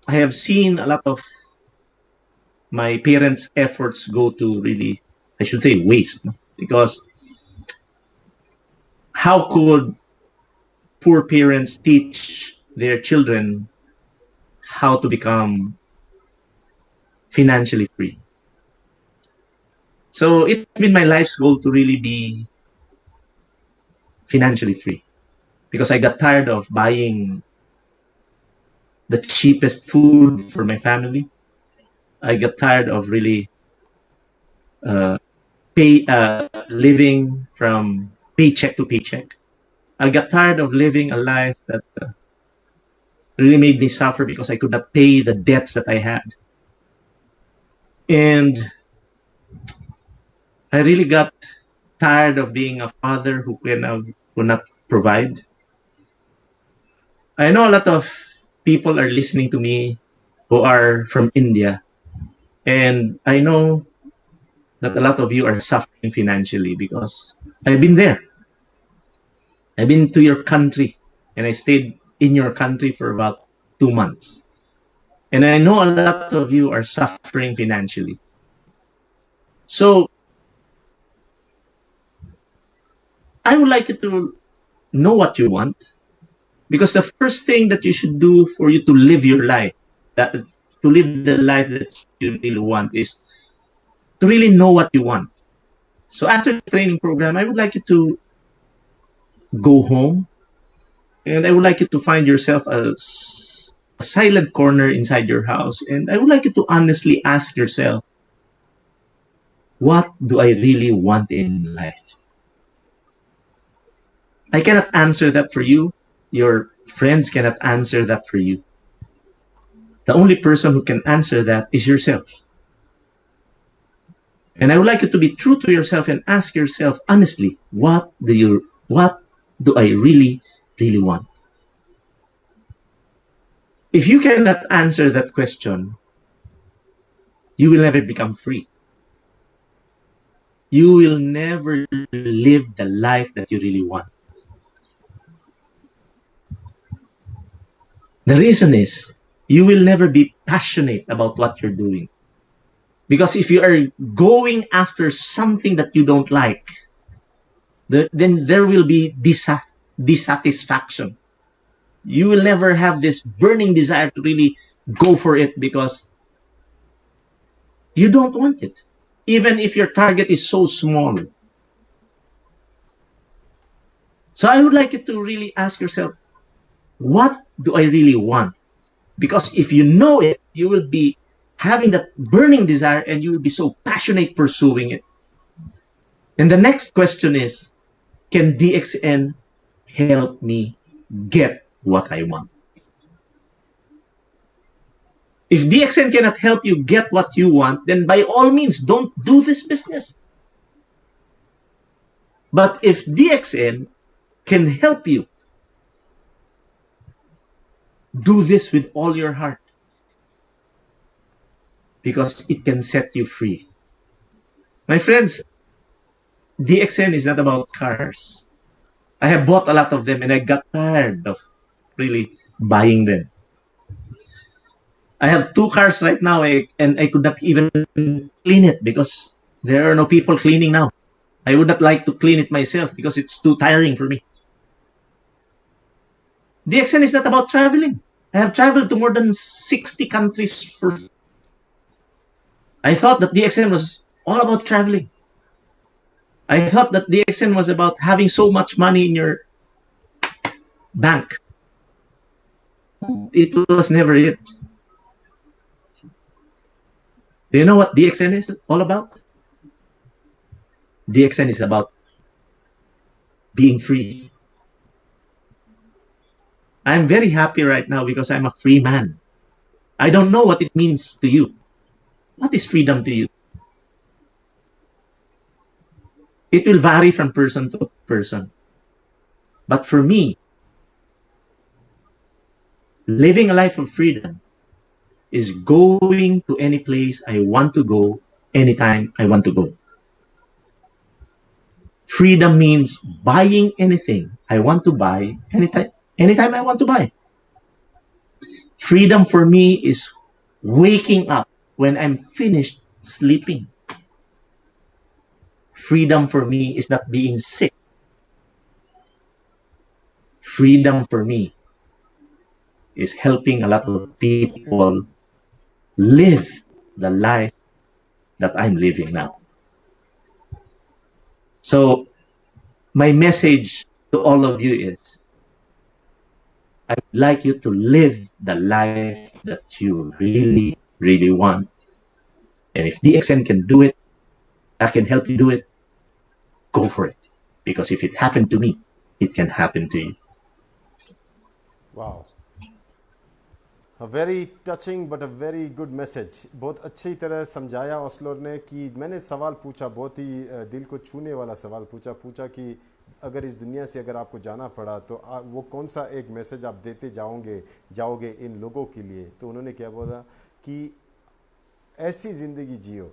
I have seen a lot of my parents' efforts go to really, I should say, waste. Because how could poor parents teach their children how to become financially free? So it's been my life's goal to really be financially free, because I got tired of buying the cheapest food for my family. I got tired of really uh, living from paycheck to paycheck. I got tired of living a life that really made me suffer because I could not pay the debts that I had. And I really got tired of being a father who could not provide. I know a lot of people are listening to me who are from India, and I know that a lot of you are suffering financially because I've been there. I've been to your country, and I stayed in your country for about 2 months. And I know a lot of you are suffering financially. So I would like you to know what you want, because the first thing that you should do for you to live your life, that to live the life that you really want, is to really know what you want. So after the training program, I would like you to go home, and I would like you to find yourself a silent corner inside your house, and I would like you to honestly ask yourself, what do I really want in life? I cannot answer that for you. Your friends cannot answer that for you. The only person who can answer that is yourself. And I would like you to be true to yourself and ask yourself honestly, what do I really, really want? If you cannot answer that question, you will never become free. You will never live the life that you really want. The reason is you will never be passionate about what you're doing. Because if you are going after something that you don't like, then there will be dissatisfaction. You will never have this burning desire to really go for it because you don't want it, even if your target is so small. So I would like you to really ask yourself, what do I really want? Because if you know it, you will be having that burning desire and you will be so passionate pursuing it. And the next question is, can DXN help me get what I want? If DXN cannot help you get what you want, then by all means, don't do this business. But if DXN can help you, do this with all your heart, because it can set you free. My friends, DXN is not about cars. I have bought a lot of them and I got tired of really buying them. I have 2 cars right now, and I could not even clean it because there are no people cleaning now. I would not like to clean it myself because it's too tiring for me. DXN is not about traveling. I have traveled to more than 60 countries. I thought that DXN was all about traveling. I thought that DXN was about having so much money in your bank. It was never it. Do you know what DXN is all about? DXN is about being free. I'm very happy right now because I'm a free man. I don't know what it means to you. What is freedom to you? It will vary from person to person. But for me, living a life of freedom is going to any place I want to go, anytime I want to go. Freedom means buying anything I want to buy, anytime I want to buy. Freedom for me is waking up when I'm finished sleeping. Freedom for me is not being sick. Freedom for me is helping a lot of people live the life that I'm living now. So my message to all of you is, I would like you to live the life that you really, really want. And if DXN can do it, I can help you do it, go for it. Because if it happened to me, it can happen to you. Wow. A very touching but a very good message. बहुत अच्छी तरह समझाया ऑस्लर ने कि मैंने सवाल पूछा, बहुत ही दिल को छूने वाला सवाल पूछा कि अगर इस दुनिया से अगर आपको जाना पड़ा तो वो कौन सा एक मैसेज आप देते जाओगे इन लोगों के लिए. तो उन्होंने क्या बोला कि ऐसी ज़िंदगी जियो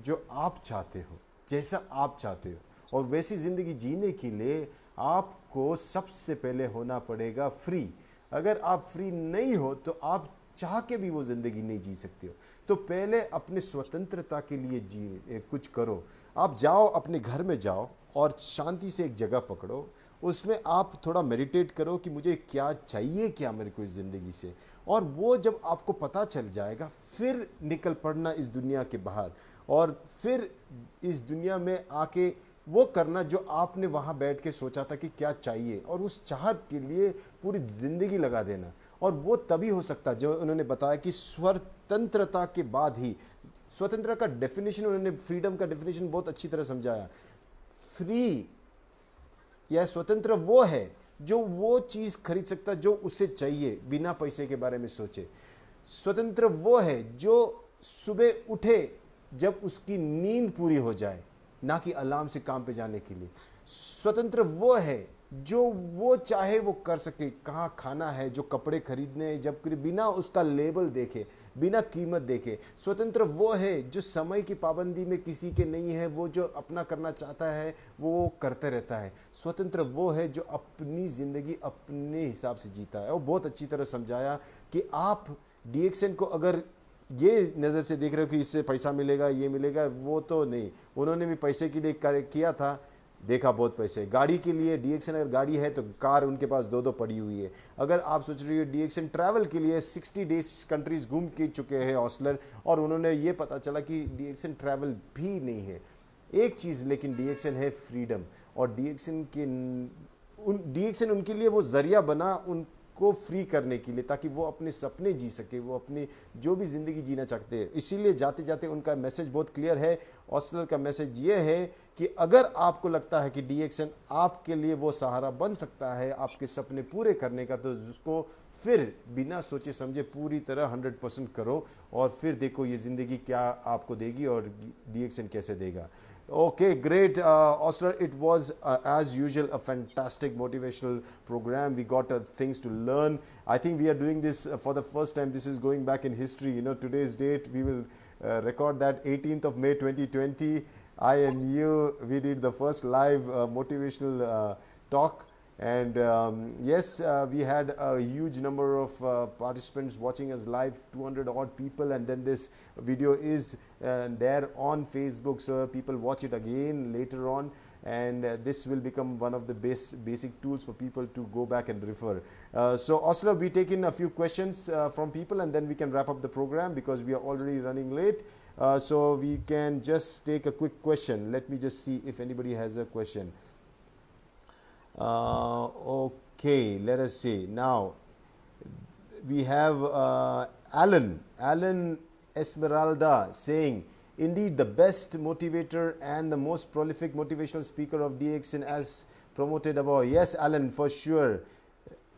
जो आप चाहते हो, जैसा आप चाहते हो, और वैसी ज़िंदगी जीने के लिए आपको सबसे पहले होना पड़ेगा फ्री. अगर आप फ्री नहीं हो तो आप चाह के भी वो ज़िंदगी नहीं जी सकते हो. तो पहले अपने स्वतंत्रता के लिए कुछ करो. आप जाओ, अपने घर में जाओ और शांति से एक जगह पकड़ो, उसमें आप थोड़ा मेडिटेट करो कि मुझे क्या चाहिए, क्या मेरे को इस ज़िंदगी से. और वो जब आपको पता चल जाएगा, फिर निकल पड़ना इस दुनिया के बाहर और फिर इस दुनिया में आके वो करना जो आपने वहाँ बैठ के सोचा था कि क्या चाहिए, और उस चाहत के लिए पूरी ज़िंदगी लगा देना. और वो तभी हो सकता है जो उन्होंने बताया कि स्वतंत्रता के बाद ही. स्वतंत्रता का डेफिनेशन उन्होंने, फ्रीडम का डेफिनेशन बहुत अच्छी तरह समझाया. फ्री या स्वतंत्र वो है जो वो चीज़ खरीद सकता जो उसे चाहिए बिना पैसे के बारे में सोचे. स्वतंत्र वो है जो सुबह उठे जब उसकी नींद पूरी हो जाए, ना कि अलार्म से काम पे जाने के लिए. स्वतंत्र वो है जो वो चाहे वो कर सके, कहाँ खाना है, जो कपड़े खरीदने हैं, जब बिना उसका लेबल देखे, बिना कीमत देखे. स्वतंत्र वो है जो समय की पाबंदी में किसी के नहीं है, वो जो अपना करना चाहता है वो करते रहता है. स्वतंत्र वो है जो अपनी ज़िंदगी अपने हिसाब से जीता है. और बहुत अच्छी तरह समझाया कि आप DXN को अगर ये नज़र से देख रहे हो कि इससे पैसा मिलेगा, ये मिलेगा, वो तो नहीं. उन्होंने भी पैसे के लिए किया था, देखा बहुत पैसे. गाड़ी के लिए DXN अगर गाड़ी है तो कार उनके पास दो पड़ी हुई है. अगर आप सोच रही हो DXN ट्रैवल के लिए 60 डेज कंट्रीज घूम के चुके हैं ऑस्लर, और उन्होंने ये पता चला कि DXN ट्रैवल भी नहीं है एक चीज़, लेकिन DXN है फ्रीडम. और DXN उनके लिए वो जरिया बना उनको फ्री करने के लिए, ताकि वो अपने सपने जी सके, वो अपनी जो भी ज़िंदगी जीना चाहते हैं. इसीलिए जाते जाते उनका मैसेज बहुत क्लियर है. ऑस्लर का मैसेज ये है कि अगर आपको लगता है कि DXN आपके लिए वो सहारा बन सकता है आपके सपने पूरे करने का, तो उसको फिर बिना सोचे समझे पूरी तरह 100% करो, और फिर देखो ये ज़िंदगी क्या आपको देगी और DXN कैसे देगा. Okay, great, Osler. It was, as usual, a fantastic motivational program. We got things to learn. I think we are doing this for the first time. This is going back in history. Today's date, we will record that 18th of May 2020. I and you, we did the first live motivational talk. And yes, we had a huge number of participants watching us live, 200 odd people, and then this video is there on Facebook, so people watch it again later on, and this will become one of the basic tools for people to go back and refer. So Osler, we take in a few questions from people, and then we can wrap up the program because we are already running late. So we can just take a quick question. Let me just see if anybody has a question. Okay, let us see. Now we have Alan Esmeralda saying, indeed the best motivator and the most prolific motivational speaker of DXN as promoted above. Yes, Alan, for sure.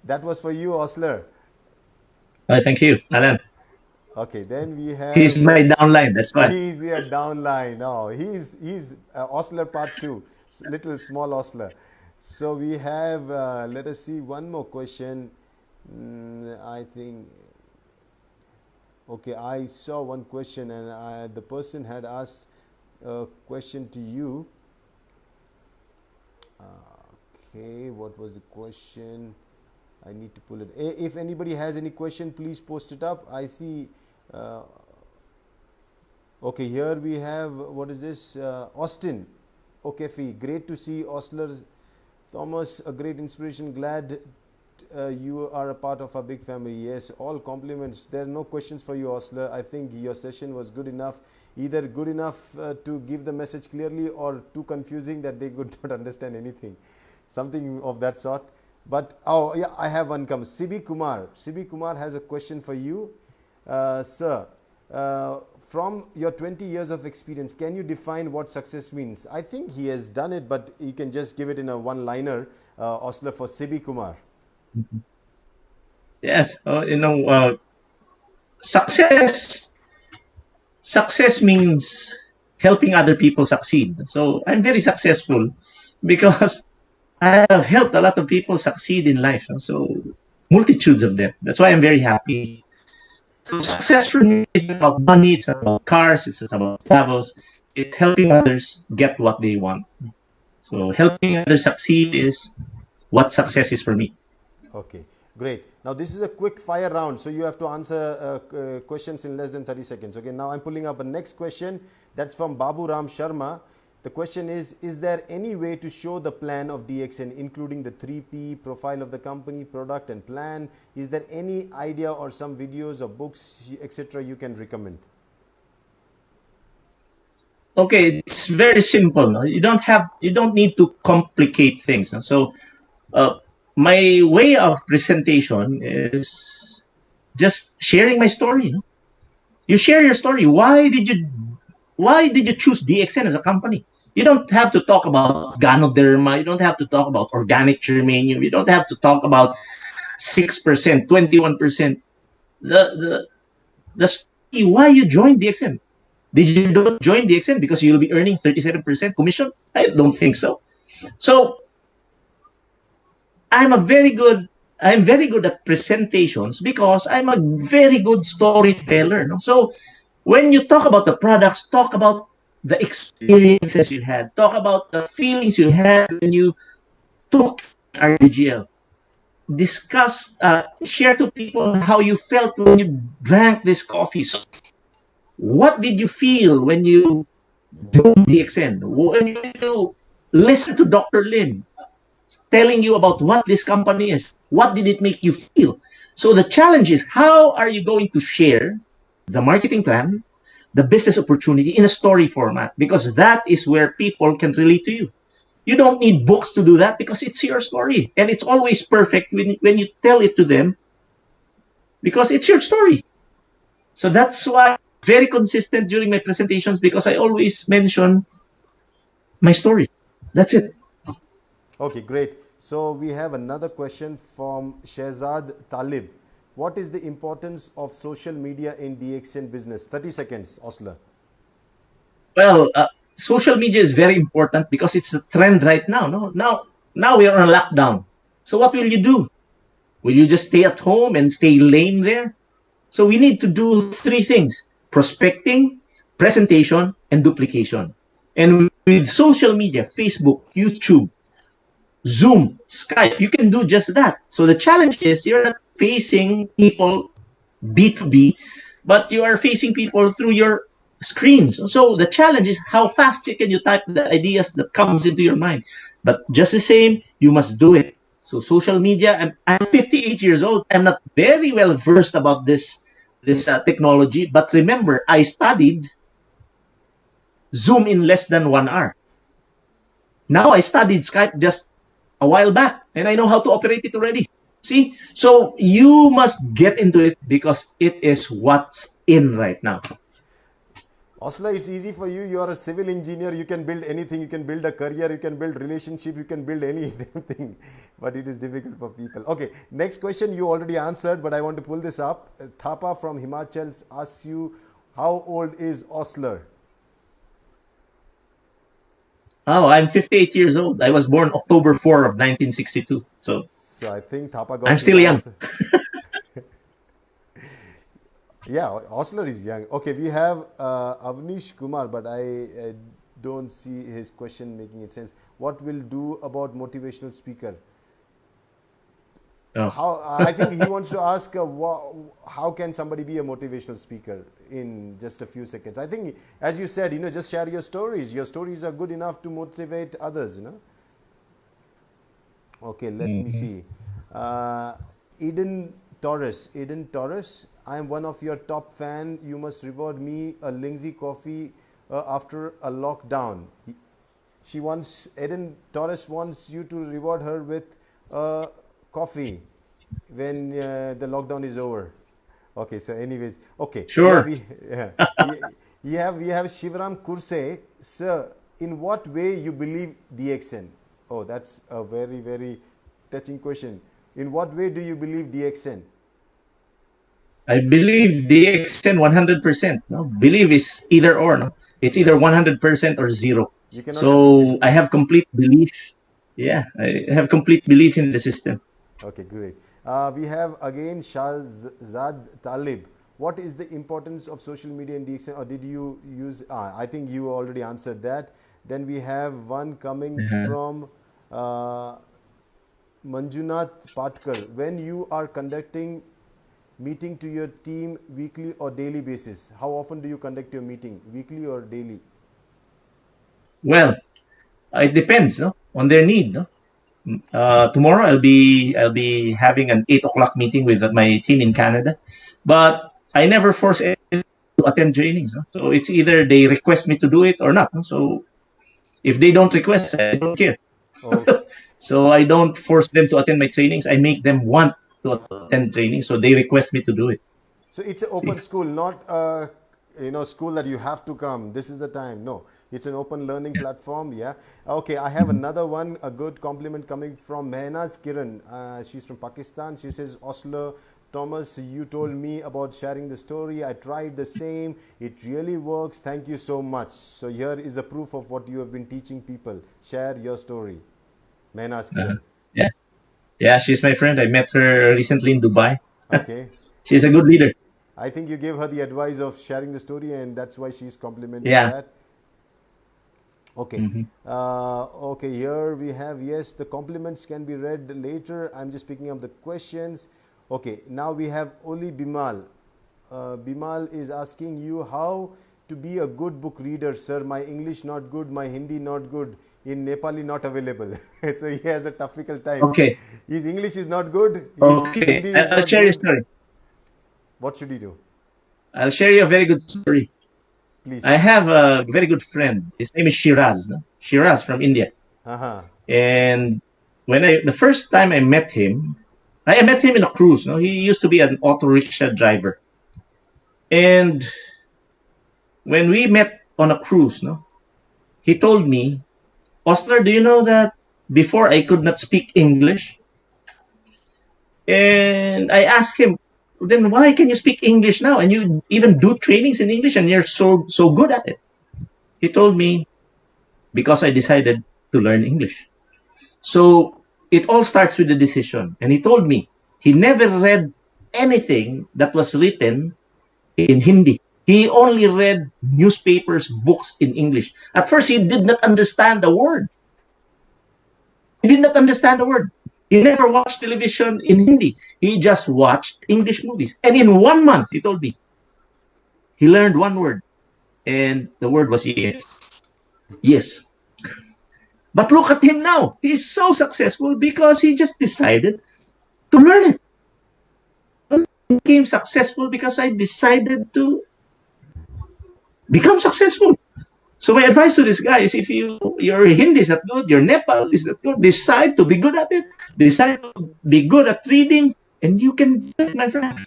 That was for you, Osler. Thank you, Alan. Okay, then we have... He's my downline, that's why. He's your downline. No, he's Osler part 2, little small Osler. So we have, let us see, one more question. I think, okay, I saw one question, and the person had asked a question to you. Okay, what was the question? I need to pull it. If anybody has any question, please post it up. I see. Okay, here we have, what is this? Austin. Okay, Fee, great to see Osler. Thomas, a great inspiration. Glad you are a part of a big family. Yes, all compliments. There are no questions for you, Osler. I think your session was good enough. Either good enough to give the message clearly, or too confusing that they could not understand anything. Something of that sort. But, oh yeah, I have one come. Sibi Kumar. Sibi Kumar has a question for you. Sir, from your 20 years of experience, can you define what success means? I think he has done it, but you can just give it in a one-liner, Osler, for Sibi Kumar. Yes, success means helping other people succeed. So I'm very successful because I have helped a lot of people succeed in life. So multitudes of them. That's why I'm very happy. So success for me is about money, it's about cars, it's about travels. It's helping others get what they want. So helping others succeed is what success is for me. Okay, great. Now this is a quick fire round, so you have to answer questions in less than 30 seconds. Okay, now I'm pulling up a next question. That's from Babu Ram Sharma. The question is there any way to show the plan of DXN, including the 3P, profile of the company, product and plan? Is there any idea or some videos or books, etc. you can recommend? Okay, it's very simple. You don't need to complicate things. So my way of presentation is just sharing my story. You share your story. Why did you choose DXN as a company? You don't have to talk about Ganoderma. You don't have to talk about organic germanium. You don't have to talk about 6%, 21%. The story why you joined DXN. Did you join DXN because you'll be earning 37% commission? I don't think so. So I'm very good at presentations because I'm a very good storyteller. So when you talk about the products, talk about the experiences you had, talk about the feelings you had when you took RDGL. Discuss, share to people how you felt when you drank this coffee. So what did you feel when you joined DXN? When you listen to Dr. Lim telling you about what this company is, what did it make you feel? So the challenge is, how are you going to share the marketing plan, the business opportunity in a story format? Because that is where people can relate to you. You don't need books to do that because it's your story. And it's always perfect when you tell it to them because it's your story. So that's why I'm very consistent during my presentations because I always mention my story. That's it. Okay, great. So we have another question from Shehzad Talib. What is the importance of social media in DXN business? 30 seconds, Osler. Well, social media is very important because it's a trend right now. Now we are on a lockdown. So what will you do? Will you just stay at home and stay lame there? So we need to do three things: prospecting, presentation, and duplication. And with social media, Facebook, YouTube, Zoom, Skype, you can do just that. So the challenge is you're not facing people B2B, but you are facing people through your screens. So the challenge is how fast can you type the ideas that comes into your mind. But just the same, you must do it. So social media, I'm 58 years old. I'm not very well versed about this technology, but remember, I studied Zoom in less than 1 hour. Now I studied Skype just a while back, and I know how to operate it already. See? So you must get into it because it is what's in right now. Osler, it's easy for you. You are a civil engineer. You can build anything. You can build a career. You can build relationship. You can build anything. But it is difficult for people. Okay, next question you already answered, but I want to pull this up. Thapa from Himachal asks you, how old is Osler? Oh, I'm 58 years old. I was born October 4 of 1962. So I think Thapa got I'm still young. Yeah, Osler is young. Okay, we have Avnish Kumar, but I don't see his question making sense. What will do about motivational speaker? Oh. I think he wants to ask how can somebody be a motivational speaker in just a few seconds. I think, as you said, just share your stories. Your stories are good enough to motivate others. Okay, let me see. Uh, Eden Torres, I am one of your top fan. You must reward me a Lindsay coffee after a lockdown. She wants, Eden Torres wants you to reward her with coffee when the lockdown is over. Okay, so anyways, okay, Sure. yeah, you have Shivaram Kurse, sir. In what way you believe DXN? Oh, that's a very very touching question. In what way do you believe DXN? I believe DXN 100%. No, believe is either or. No, it's either 100% or zero. You cannot have So I 50-50. have complete belief. Yeah, I have complete belief in the system. Okay, great. We have again Shahzad Talib. What is the importance of social media in DXN, or did you use? I think you already answered that. Then we have one coming from Manjunath Patkar. When you are conducting meeting to your team weekly or daily basis, how often do you conduct your meeting, weekly or daily? Well, it depends, no, on their need. No, tomorrow I'll be having an 8 o'clock meeting with my team in Canada, but I never force anyone to attend trainings. No? So it's either they request me to do it or not. No? So if they don't request, I don't care. Okay. So I don't force them to attend my trainings. I make them want to attend training, so they request me to do it. So it's an See? open school, not a school that you have to come. This is the time. No, it's an open learning platform. Yeah. Okay. I have another one. A good compliment coming from Mehnaz Kiran. She's from Pakistan. She says, Osler, Thomas, you told me about sharing the story. I tried the same. It really works. Thank you so much. So here is the proof of what you have been teaching people. Share your story. Mehnaz Kiran. Yeah, yeah, she's my friend. I met her recently in Dubai. Okay. She's a good leader. I think you gave her the advice of sharing the story, and that's why she's complimenting Yeah. that. Okay. Okay, here we have, yes, the compliments can be read later. I'm just picking up the questions. Okay, now we have Oli Bimal. Bimal is asking you how to be a good book reader, sir. My English not good, my Hindi not good, in Nepali not available. So he has a difficult time. Okay. His English is not good, his Okay. Hindi is I'll not share your good. story. What should he do? I'll share you a very good story. I Please. have a very good friend. His name is Shiraz. No? Shiraz from India. Uh-huh. And the first time I met him in a cruise. No, he used to be an auto rickshaw driver. And when we met on a cruise, no, he told me, Osler, do you know that before I could not speak English? And I asked him, then why can you speak English now? And you even do trainings in English and you're so good at it. He told me, because I decided to learn English. So it all starts with the decision. And he told me he never read anything that was written in Hindi. He only read newspapers, books in English. At first, he did not understand the word. He did not understand the word. He never watched television in Hindi. He just watched English movies. And in 1 month, he told me, he learned one word. And the word was yes. Yes. But look at him now. He's so successful because he just decided to learn it. He became successful because I decided to become successful. So my advice to this guy is, if your Hindi is not good, your Nepal is not good, decide to be good at it. Decide to be good at reading, and you can do it, my friend.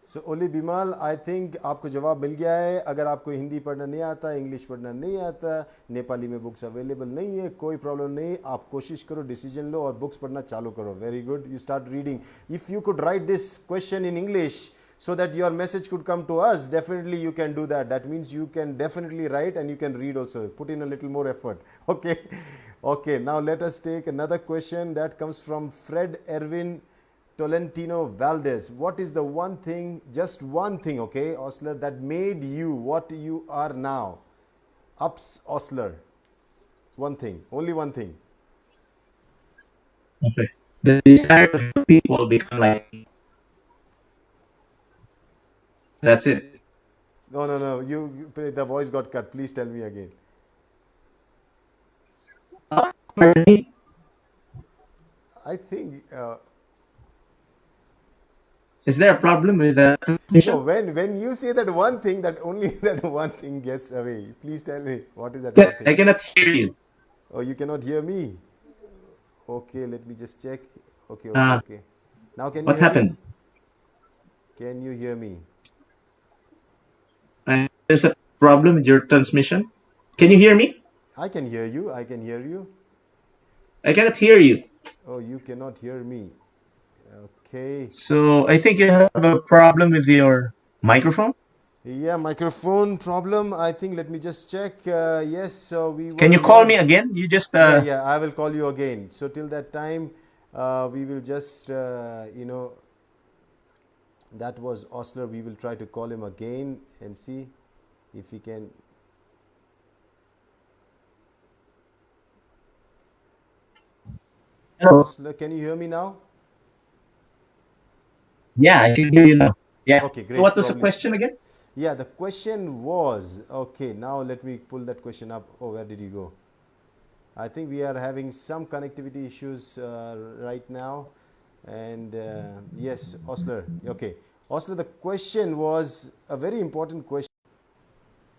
So Oli Bimal, I think आपको जवाब मिल गया है. अगर आपको हिंदी पढ़ना नहीं आता, English पढ़ना नहीं आता, नेपाली में बुक्स अवेलेबल नहीं है, कोई प्रॉब्लम नहीं. आप कोशिश करो, डिसीजन लो और बुक्स पढ़ना चालू करो. Very good, you start reading. If you could write this question in English so that your message could come to us, definitely you can do that. That means you can definitely write and you can read also. Put in a little more effort. Okay. Okay, now let us take another question that comes from Fred Erwin Tolentino Valdez. What is the one thing, just one thing, okay, Osler, that made you what you are now? Ups Osler. One thing, only one thing. Okay. The desire to help people become like me. That's it. No. The voice got cut. Please tell me again. Pardon me? I think Is there a problem with the No, transmission? when you say that one thing, that only that one thing gets away. Please tell me, what is that one I thing? cannot hear you. Oh, you cannot hear me. Okay, let me just check. Okay, okay, Uh, okay. Now can you what hear me? happened? Can you hear me? There's a problem with your transmission. Can you hear me? I can hear you. I can hear you. I cannot hear you. Oh, you cannot hear me. Okay. So I think you have a problem with your microphone. Yeah, microphone problem. I think let me just check. Yes, so we Can were you call here. me again? You just Yeah, yeah, I will call you again. So till that time, we will just, that was Osler. We will try to call him again and see if he can. Hello. Osler, can you hear me now? Yeah, I can hear you now. Yeah. Okay, So great. what was the Probably. question again? Yeah, the question was, okay, now let me pull that question up. Oh, where did you go? I think we are having some connectivity issues right now. And yes, Osler. Okay. Osler, the question was a very important question.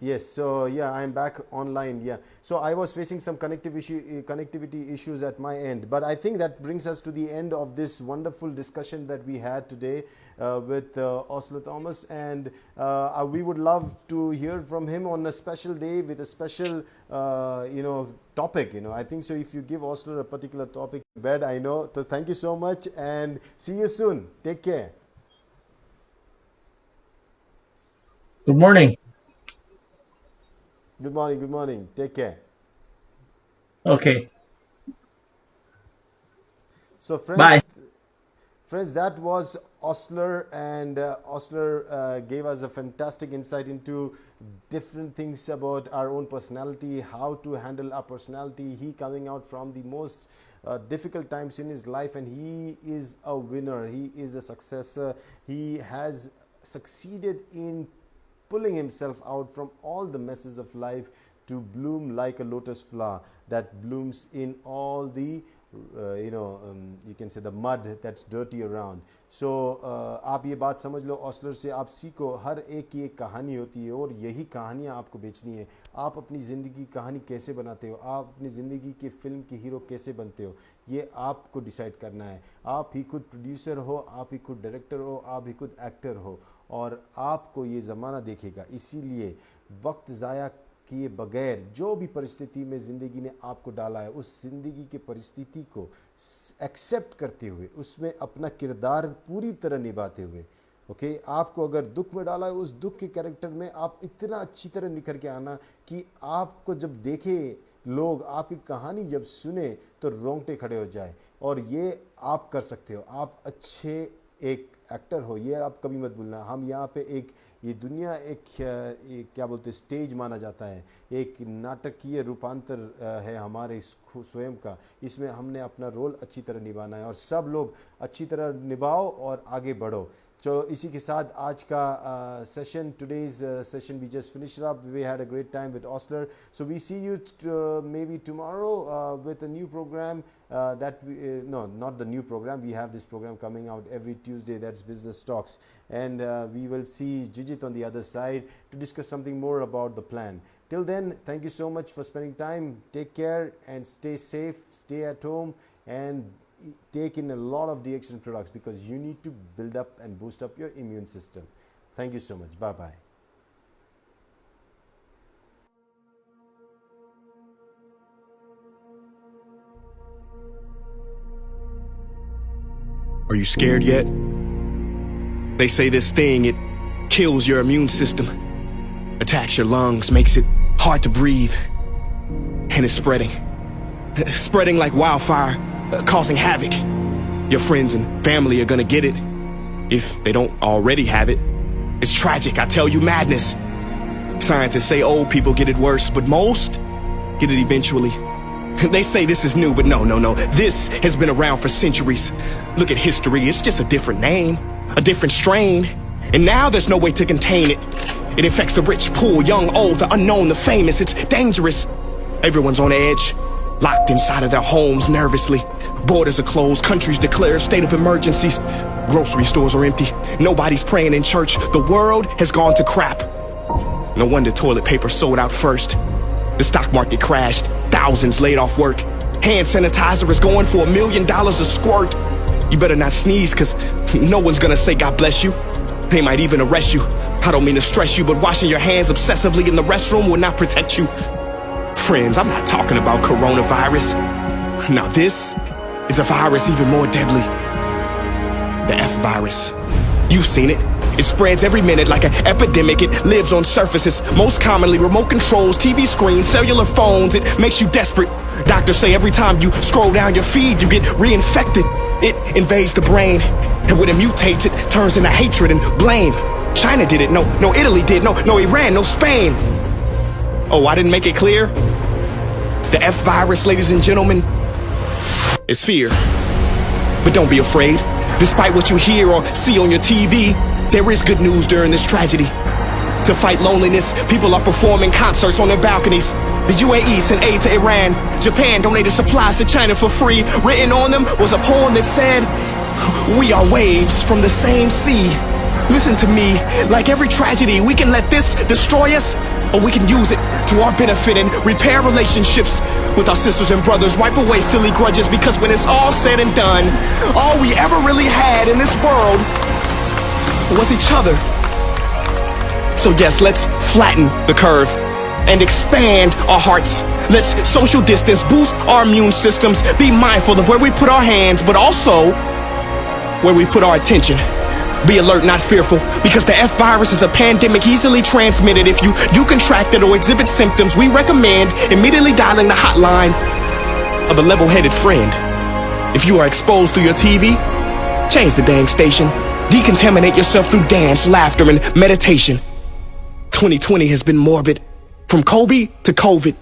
Yes, so yeah, I'm back online. Yeah, so I was facing some connectivity issues at my end, but I think that brings us to the end of this wonderful discussion that we had today with Osler Thomas, and we would love to hear from him on a special day with a special, topic. I think so. If you give Osler a particular topic, bed, I know. So thank you so much, and see you soon. Take care. Good morning. Good morning. Good morning. Take care. Okay. So, Bye. friends, that was Osler, and Osler gave us a fantastic insight into different things about our own personality, how to handle our personality. He coming out from the most difficult times in his life, and he is a winner. He is a successor. He has succeeded in pulling himself out from all the messes of life to bloom like a lotus flower that blooms in all the you can say the mud that's dirty around. So आप ये बात समझ लो, ऑस्लर से आप सीखो, हर एक की एक कहानी होती है और यही कहानियाँ आपको बेचनी है. आप अपनी ज़िंदगी की कहानी कैसे बनाते हो, आप अपनी ज़िंदगी के फिल्म के हीरो कैसे बनते हो, ये आपको डिसाइड करना है. आप ही खुद प्रोड्यूसर हो, आप ही खुद डायरेक्टर हो, आप ही खुद एक्टर हो, और आपको ये ज़माना देखेगा. इसीलिए वक्त ज़ाया किए बगैर जो भी परिस्थिति में ज़िंदगी ने आपको डाला है, उस ज़िंदगी के परिस्थिति को एक्सेप्ट करते हुए, उसमें अपना किरदार पूरी तरह निभाते हुए, ओके, आपको अगर दुख में डाला है, उस दुख के कैरेक्टर में आप इतना अच्छी तरह निखर के आना कि आपको जब देखे लोग, आपकी कहानी जब सुने तो रोंगटे खड़े हो जाए. और ये आप कर सकते हो. आप अच्छे एक एक्टर हो, ये आप कभी मत भूलना. हम यहाँ पे ये दुनिया एक क्या बोलते हैं, स्टेज माना जाता है, एक नाटकीय रूपांतर है हमारे स्वयं का. इसमें हमने अपना रोल अच्छी तरह निभाना है, और सब लोग अच्छी तरह निभाओ और आगे बढ़ो. चलो, इसी के साथ आज का session, today's session we just finished up. We had a great time with Osler. So we see you maybe tomorrow with a new program. No, not the new program. We have this program coming out every Tuesday. That's Business Talks, and we will see Jijit on the other side to discuss something more about the plan. Till then, thank you so much for spending time. Take care and stay safe. Stay at home and take in a lot of DXN products, because you need to build up and boost up your immune system. Thank you so much. Bye bye. Are you scared yet? They say this thing, it kills your immune system, attacks your lungs, makes it hard to breathe, and it's spreading like wildfire, causing havoc. Your friends and family are gonna get it if they don't already have it. It's tragic, I tell you, madness. Scientists say old people get it worse, but most get it eventually. They say this is new, but no. This has been around for centuries. Look at history, it's just a different name, a different strain. And now there's no way to contain it. It infects the rich, poor, young, old, the unknown, the famous. It's dangerous. Everyone's on edge, locked inside of their homes nervously, Borders are closed, countries declare a state of emergencies. Grocery stores are empty, nobody's praying in church. The world has gone to crap. No wonder toilet paper sold out first. The stock market crashed, thousands laid off work. Hand sanitizer is going for $1 million a squirt. You better not sneeze, cause no one's gonna say God bless you. They might even arrest you. I don't mean to stress you, but washing your hands obsessively in the restroom will not protect you. Friends, I'm not talking about coronavirus. Now this is a virus even more deadly. The F virus. You've seen it. It spreads every minute like an epidemic. It lives on surfaces, most commonly remote controls, TV screens, cellular phones. It makes you desperate. Doctors say every time you scroll down your feed, you get reinfected. It invades the brain, and when it mutates, it turns into hatred and blame. China did it, no Italy did, no Iran, no Spain. Oh, I didn't make it clear? The F virus, ladies and gentlemen, is fear. But don't be afraid. Despite what you hear or see on your TV, there is good news during this tragedy. To fight loneliness, people are performing concerts on their balconies. The UAE sent aid to Iran. Japan donated supplies to China for free. Written on them was a poem that said, "We are waves from the same sea." Listen to me, like every tragedy, we can let this destroy us, or we can use it to our benefit and repair relationships with our sisters and brothers, wipe away silly grudges, because when it's all said and done, all we ever really had in this world was each other. So yes, let's flatten the curve and expand our hearts. Let's social distance, boost our immune systems, be mindful of where we put our hands, but also where we put our attention. Be alert, not fearful, because the F virus is a pandemic easily transmitted. If you do contract it or exhibit symptoms, we recommend immediately dialing the hotline of a level-headed friend. If you are exposed through your TV, change the dang station. Decontaminate yourself through dance, laughter, and meditation. 2020 has been morbid. From Kobe to COVID.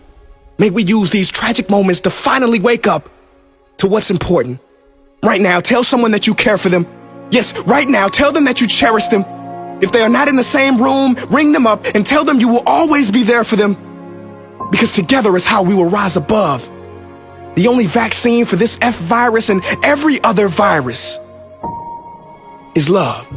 May we use these tragic moments to finally wake up to what's important. Right now, tell someone that you care for them. Yes, right now, tell them that you cherish them. If they are not in the same room, ring them up and tell them you will always be there for them. Because together is how we will rise above. The only vaccine for this F virus and every other virus is love.